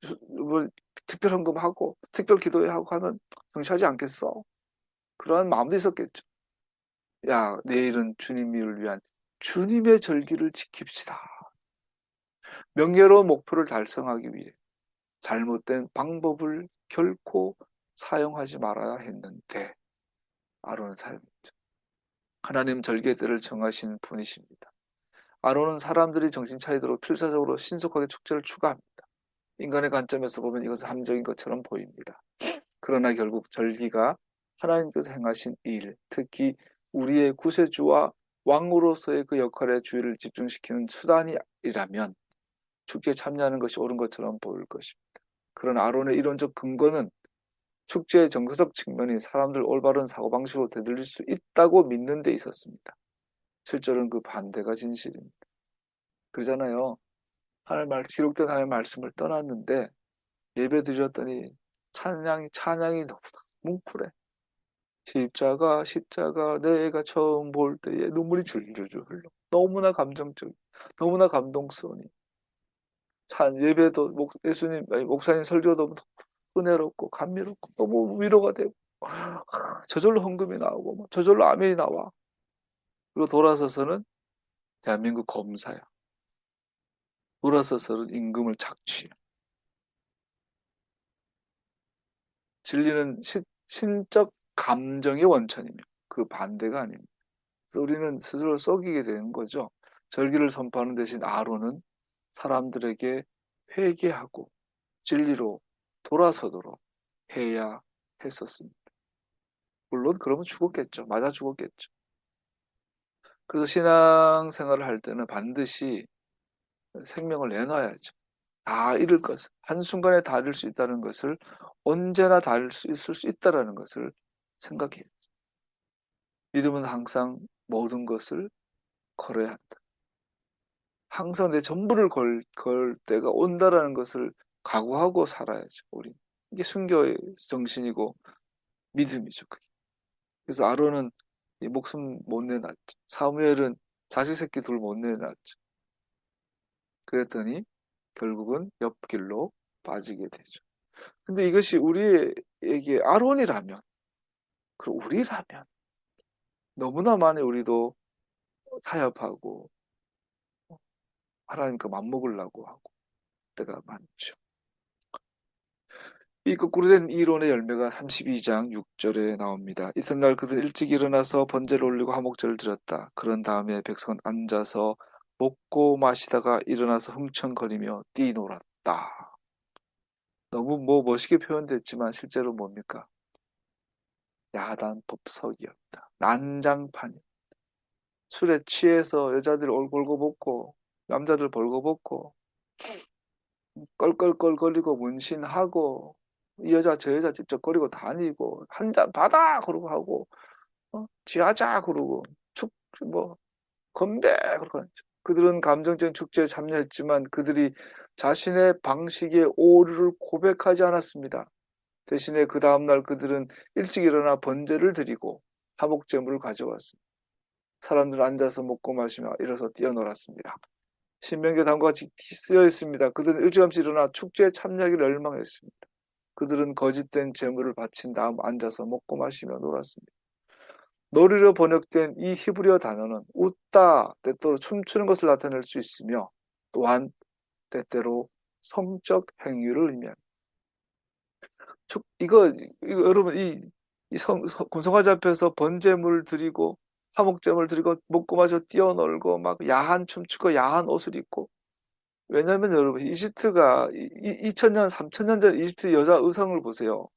이번 특별 헌금하고 특별 기도회하고 하면 성취하지 않겠어? 그러한 마음도 있었겠죠. 야, 내일은 주님을 위한 주님의 절기를 지킵시다. 명예로운 목표를 달성하기 위해 잘못된 방법을 결코 사용하지 말아야 했는데 아론은 사용했죠. 하나님 절기의 때를 정하신 분이십니다. 아론은 사람들이 정신 차리도록 필사적으로 신속하게 축제를 추가합니다. 인간의 관점에서 보면 이것은 함정인 것처럼 보입니다. 그러나 결국 절기가 하나님께서 행하신 일, 특히 우리의 구세주와 왕으로서의 그 역할에 주의를 집중시키는 수단이라면 축제에 참여하는 것이 옳은 것처럼 보일 것입니다. 그러나 아론의 이론적 근거는 축제의 정서적 측면이 사람들 올바른 사고방식으로 되돌릴 수 있다고 믿는 데 있었습니다. 실제로는 그 반대가 진실입니다. 그러잖아요. 기록된 하나님의 말씀을 떠났는데 예배 드렸더니 찬양이 너무 뭉클해. 십자가 내가 처음 볼 때에 눈물이 줄줄줄 흘러. 너무나 감정적, 너무나 감동스러우니. 예배도 예수님, 목사님 설교도 너무 은혜롭고 감미롭고 너무 위로가 되고 저절로 헌금이 나오고 저절로 아멘이 나와. 그리고 돌아서서는 대한민국 검사야. 돌아서서는 임금을 착취해. 진리는 신적 감정의 원천이며 그 반대가 아닙니다. 그래서 우리는 스스로 썩이게 되는 거죠. 절기를 선포하는 대신 아론은 사람들에게 회개하고 진리로 돌아서도록 해야 했었습니다. 물론 그러면 죽었겠죠. 맞아 죽었겠죠. 그래서 신앙생활을 할 때는 반드시 생명을 내놔야죠. 다 잃을 것을, 한순간에 다 잃을 수 있다는 것을, 언제나 다 잃을 수 있을 수 있다는 것을 생각해요. 믿음은 항상 모든 것을 걸어야 한다. 항상 내 전부를 걸 때가 온다라는 것을 각오하고 살아야죠. 우리 이게 순교의 정신이고 믿음이죠. 그게. 그래서 아론은 이 목숨 못 내놨죠. 사무엘은 자식 새끼 둘 못 내놨죠. 그랬더니 결국은 옆길로 빠지게 되죠. 근데 이것이 우리에게 아론이라면, 그리고 우리라면 너무나 많이 우리도 타협하고 하나님과 맞먹으려고 하고 때가 많죠. 이 거꾸로 된 이론의 열매가 32장 6절에 나옵니다. 이튿날 그들 일찍 일어나서 번제를 올리고 화목제를 드렸다. 그런 다음에 백성은 앉아서 먹고 마시다가 일어나서 흥청거리며 뛰놀았다. 너무 멋있게 표현됐지만 실제로 뭡니까? 야단 법석이었다. 난장판이. 술에 취해서 여자들 얼굴 벌거벗고 남자들 벌거벗고 껄껄껄거리고 문신하고 이 여자 저 여자 찝쩍거리고 다니고 한 잔 받아 그러고 하고 취하자 그러고 뭐 건배 그러고 그들은 감정적인 축제에 참여했지만 그들이 자신의 방식의 오류를 고백하지 않았습니다. 대신에 그 다음날 그들은 일찍 일어나 번제를 드리고 화목제물을 가져왔습니다. 사람들은 앉아서 먹고 마시며 일어서 뛰어놀았습니다. 신명기에 다음과 같이 쓰여 있습니다. 그들은 일찌감치 일어나 축제에 참여하기를 열망했습니다. 그들은 거짓된 제물을 바친 다음 앉아서 먹고 마시며 놀았습니다. 놀이로 번역된 이 히브리어 단어는 웃다, 때때로 춤추는 것을 나타낼 수 있으며 또한 때때로 성적 행위를 의미합니다. 이거 여러분 금송아지 앞에서 번제물 드리고 화목제물 드리고 먹고 마시고 뛰어놀고 막 야한 춤추고 야한 옷을 입고 왜냐하면 여러분 이집트가 2000년 3000년 전 이집트 여자 의상을 보세요.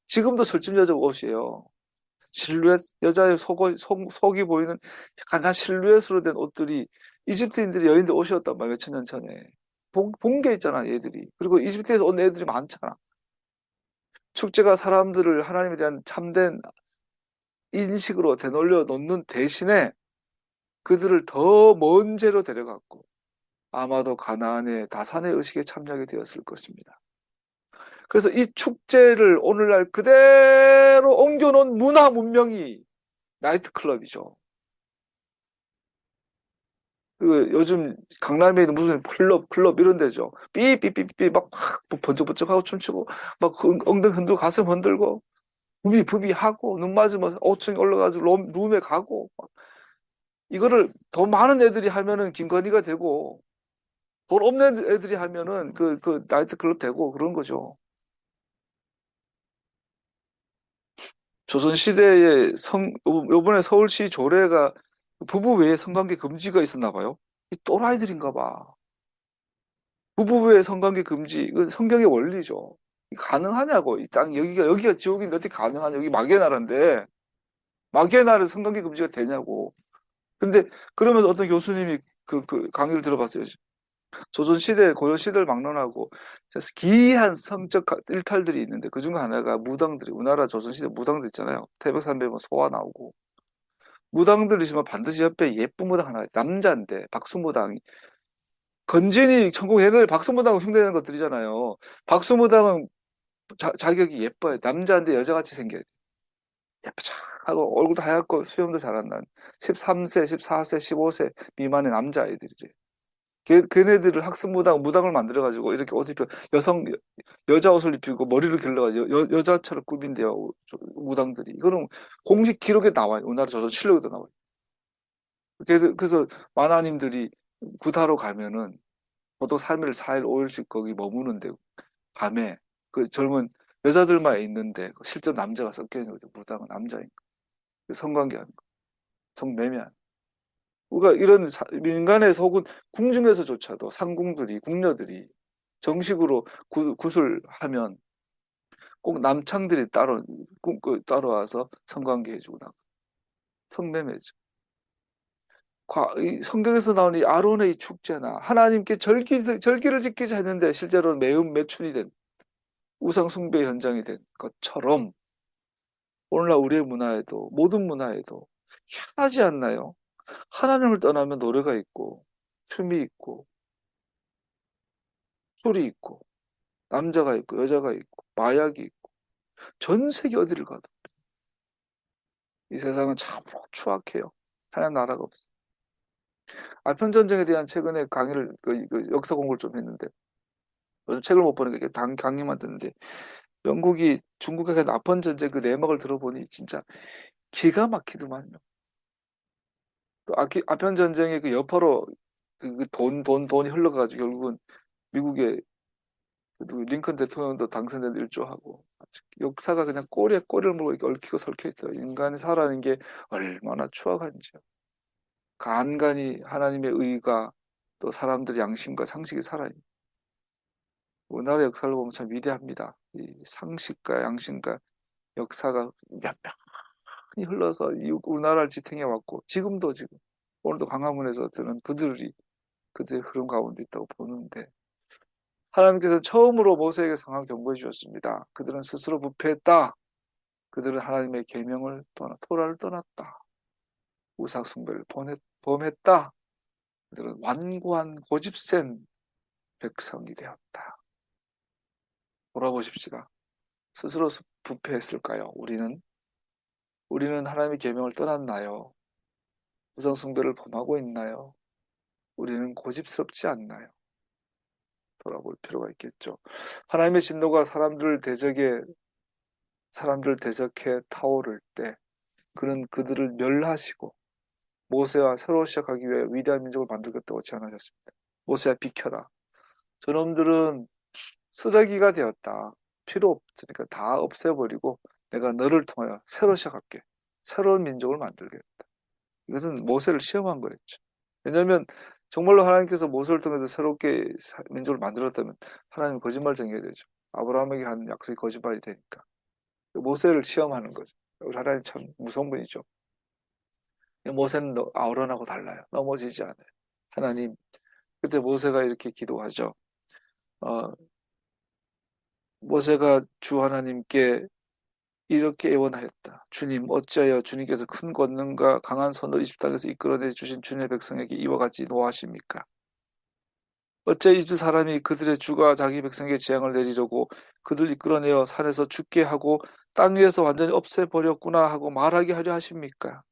지금도 술집 여자 옷이에요. 실루엣 여자의 속이 보이는 약간 한 실루엣으로 된 옷들이 이집트인들이 여인들 옷이었단 말이에요. 몇천 년 전에 본 게 있잖아 얘들이. 그리고 이집트에서 온 애들이 많잖아. 축제가 사람들을 하나님에 대한 참된 인식으로 되돌려 놓는 대신에 그들을 더 먼 죄로 데려갔고 아마도 가나안의 다산의 의식에 참여하게 되었을 것입니다. 그래서 이 축제를 오늘날 그대로 옮겨놓은 문화 문명이 나이트클럽이죠. 그 요즘 강남에 있는 무슨 클럽 이런 데죠. 삐삐삐삐 막 번쩍번쩍하고 춤추고 막 엉덩이 흔들고 가슴 흔들고 부비 하고 눈 맞으면 5층 올라가서 룸에 가고 이거를 더 많은 애들이 하면은 김건희가 되고 돈 없는 애들이 하면은 그 나이트클럽 되고 그런 거죠. 조선시대에 요번에 서울시 조례가 부부 외에 성관계 금지가 있었나 봐요. 이 또라이들인가 봐. 부부 외에 성관계 금지, 이거 성경의 원리죠. 이거 가능하냐고. 이 땅, 여기가 지옥인데 어떻게 가능하냐. 여기 마귀의 나라인데, 마귀의 나라에 성관계 금지가 되냐고. 근데, 그러면서 어떤 교수님이 그 강의를 들어봤어요. 조선시대, 고려시대를 막론하고, 기이한 성적 일탈들이 있는데, 그 중 하나가 무당들이, 우리나라 조선시대 무당들 있잖아요. 태백산배면 소화 나오고. 무당들이시면 반드시 옆에 예쁜 무당 하나, 남자인데, 박수무당, 건진이 천국에는 박수무당 흉내내는 것들이잖아요. 박수무당은 자격이 예뻐요. 남자인데 여자같이 생겨야 돼. 예쁘자 하고 얼굴도 하얗고 수염도 잘한다. 13세, 14세, 15세 미만의 남자아이들이지. 걔네들을 무당을 만들어가지고 이렇게 옷 입혀 여자 옷을 입히고 머리를 길러가지고 여자처럼 꾸민대요. 무당들이. 이거는 공식 기록에 나와요. 우리나라 조선실록에도 나와요. 그래서 만화님들이 구타로 가면은 보통 3일, 4일, 5일씩 거기 머무는데 밤에 그 젊은 여자들만 있는데 실제 남자가 섞여 있는 거죠. 무당은 남자인 거. 성관계하는 거. 성매매하는 거. 우리가 이런 민간의 속은 궁중에서조차도 상궁들이 궁녀들이 정식으로 굿을 하면 꼭 남창들이 따라와서 성관계 해주고 나가. 성매매죠. 이 성경에서 나오는 이 아론의 이 축제나 하나님께 절기를 지키자 했는데 실제로는 매운 매춘이 된 우상 숭배 현장이 된 것처럼 오늘날 우리의 문화에도 모든 문화에도 희한하지 않나요? 하나님을 떠나면 노래가 있고 춤이 있고 술이 있고 남자가 있고 여자가 있고 마약이 있고 전 세계 어디를 가도 이 세상은 참으로 추악해요. 하나님 나라가 없어. 아편 전쟁에 대한 최근에 강의를 그 역사 공부를 좀 했는데 요즘 책을 못 보니까 강의만 듣는데 영국이 중국에게 아편 전쟁 그 내막을 들어보니 진짜 기가 막히더만요. 또 아편 전쟁의 그 여파로 돈이 흘러가지고 결국은 미국의 그 링컨 대통령도 당선된 일조하고 역사가 그냥 꼬리에 꼬리를 물고 이렇게 얽히고 설켜 있어요. 인간이 살아가는 게 얼마나 추악한지요. 간간히 하나님의 의가 또 사람들의 양심과 상식이 살아있는 우리나라 역사를 보면 참 위대합니다. 이 상식과 양심과 역사가 몇 편이 흘러서 우리나라를 지탱해 왔고 지금 오늘도 광화문에서 드는 그들의 흐름 가운데 있다고 보는데 하나님께서 처음으로 모세에게 상황 경고해 주셨습니다. 그들은 스스로 부패했다. 그들은 하나님의 계명을 토라를 떠났다. 우상 숭배를 범했다. 그들은 완고한 고집센 백성이 되었다. 돌아보십시다. 스스로 부패했을까요? 우리는 하나님의 계명을 떠났나요? 우상 숭배를 범하고 있나요? 우리는 고집스럽지 않나요? 돌아볼 필요가 있겠죠. 하나님의 진노가 사람들 대적해 타오를 때 그는 그들을 멸하시고 모세와 새로 시작하기 위해 위대한 민족을 만들겠다고 제안하셨습니다. 모세야 비켜라. 저놈들은 쓰레기가 되었다. 필요 없으니까 다 없애버리고 내가 너를 통하여 새로 시작할게. 새로운 민족을 만들겠다. 이것은 모세를 시험한 거였죠. 왜냐하면 정말로 하나님께서 모세를 통해서 새롭게 민족을 만들었다면 하나님 거짓말쟁이가 되죠. 아브라함에게 한 약속이 거짓말이 되니까. 모세를 시험하는 거죠. 우리 하나님 참 무서운 분이죠. 모세는 아론하고 달라요. 넘어지지 않아요. 하나님, 그때 모세가 이렇게 기도하죠. 모세가 주 하나님께 이렇게 애원하였다. 주님, 어찌하여 주님께서 큰 권능과 강한 손으로 이집트 땅에서 이끌어내 주신 주님의 백성에게 이와 같이 노하십니까? 어째 이집트 사람이 그들의 주가 자기 백성에게 재앙을 내리려고 그들 이끌어내어 산에서 죽게 하고 땅 위에서 완전히 없애버렸구나 하고 말하게 하려 하십니까?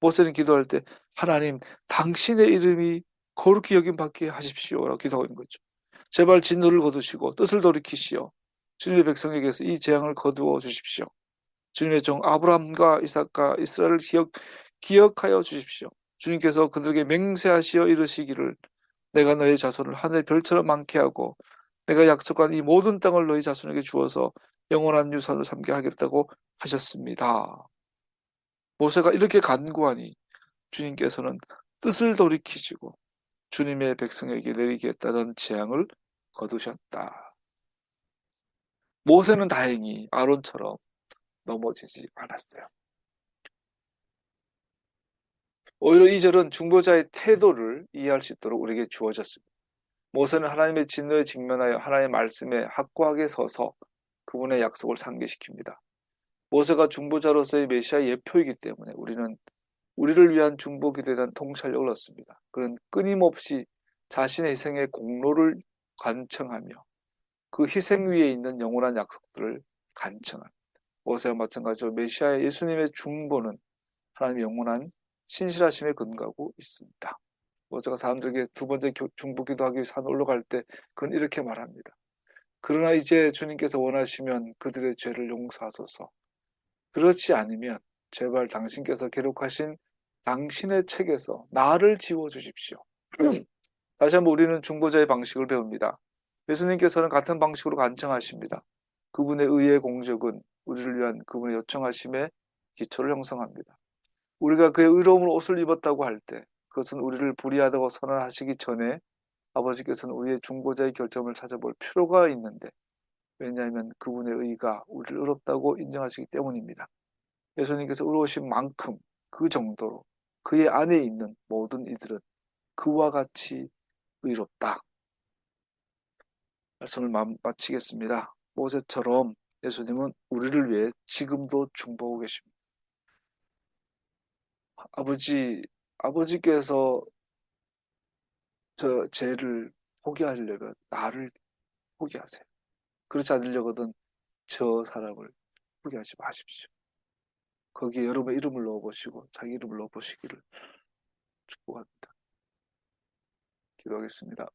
모세는 기도할 때 하나님 당신의 이름이 거룩히 여김 받게 하십시오라고 기도하고 있는 거죠. 제발 진노를 거두시고 뜻을 돌이키시어 주님의 백성에게서 이 재앙을 거두어 주십시오. 주님의 종 아브라함과 이삭과 이스라엘을 기억하여 주십시오. 주님께서 그들에게 맹세하시어 이르시기를 내가 너의 자손을 하늘의 별처럼 많게 하고 내가 약속한 이 모든 땅을 너희 자손에게 주어서 영원한 유산을 삼게 하겠다고 하셨습니다. 모세가 이렇게 간구하니 주님께서는 뜻을 돌이키시고 주님의 백성에게 내리겠다는 재앙을 거두셨다. 모세는 다행히 아론처럼 넘어지지 않았어요. 오히려 이 절은 중보자의 태도를 이해할 수 있도록 우리에게 주어졌습니다. 모세는 하나님의 진노에 직면하여 하나님의 말씀에 확고하게 서서 그분의 약속을 상기시킵니다. 모세가 중보자로서의 메시아의 예표이기 때문에 우리는 우리를 위한 중보 기도에 대한 통찰력을 얻습니다. 그는 끊임없이 자신의 희생의 공로를 간청하며 그 희생 위에 있는 영원한 약속들을 간청합니다. 모세와 마찬가지로 메시아의 예수님의 중보는 하나님의 영원한 신실하심에 근거하고 있습니다. 모세가 사람들에게 두 번째 중보 기도하기 위해 산 올라갈 때 그는 이렇게 말합니다. 그러나 이제 주님께서 원하시면 그들의 죄를 용서하소서. 그렇지 않으면 제발 당신께서 기록하신 당신의 책에서 나를 지워주십시오. 다시 한번 우리는 중보자의 방식을 배웁니다. 예수님께서는 같은 방식으로 간청하십니다. 그분의 의의 공적은 우리를 위한 그분의 요청하심의 기초를 형성합니다. 우리가 그의 의로움으로 옷을 입었다고 할 때 그것은 우리를 불의하다고 선언하시기 전에 아버지께서는 우리의 중보자의 결점을 찾아볼 필요가 있는데 왜냐하면 그분의 의가 우리를 의롭다고 인정하시기 때문입니다. 예수님께서 의로우신 만큼 그 정도로 그의 안에 있는 모든 이들은 그와 같이 의롭다. 말씀을 마치겠습니다. 모세처럼 예수님은 우리를 위해 지금도 중보하고 계십니다. 아버지께서 저 죄를 포기하려면 나를 포기하세요. 그렇지 않으려거든 저 사람을 포기하지 마십시오. 거기에 여러분의 이름을 넣어보시고 자기 이름을 넣어보시기를 축복합니다. 기도하겠습니다.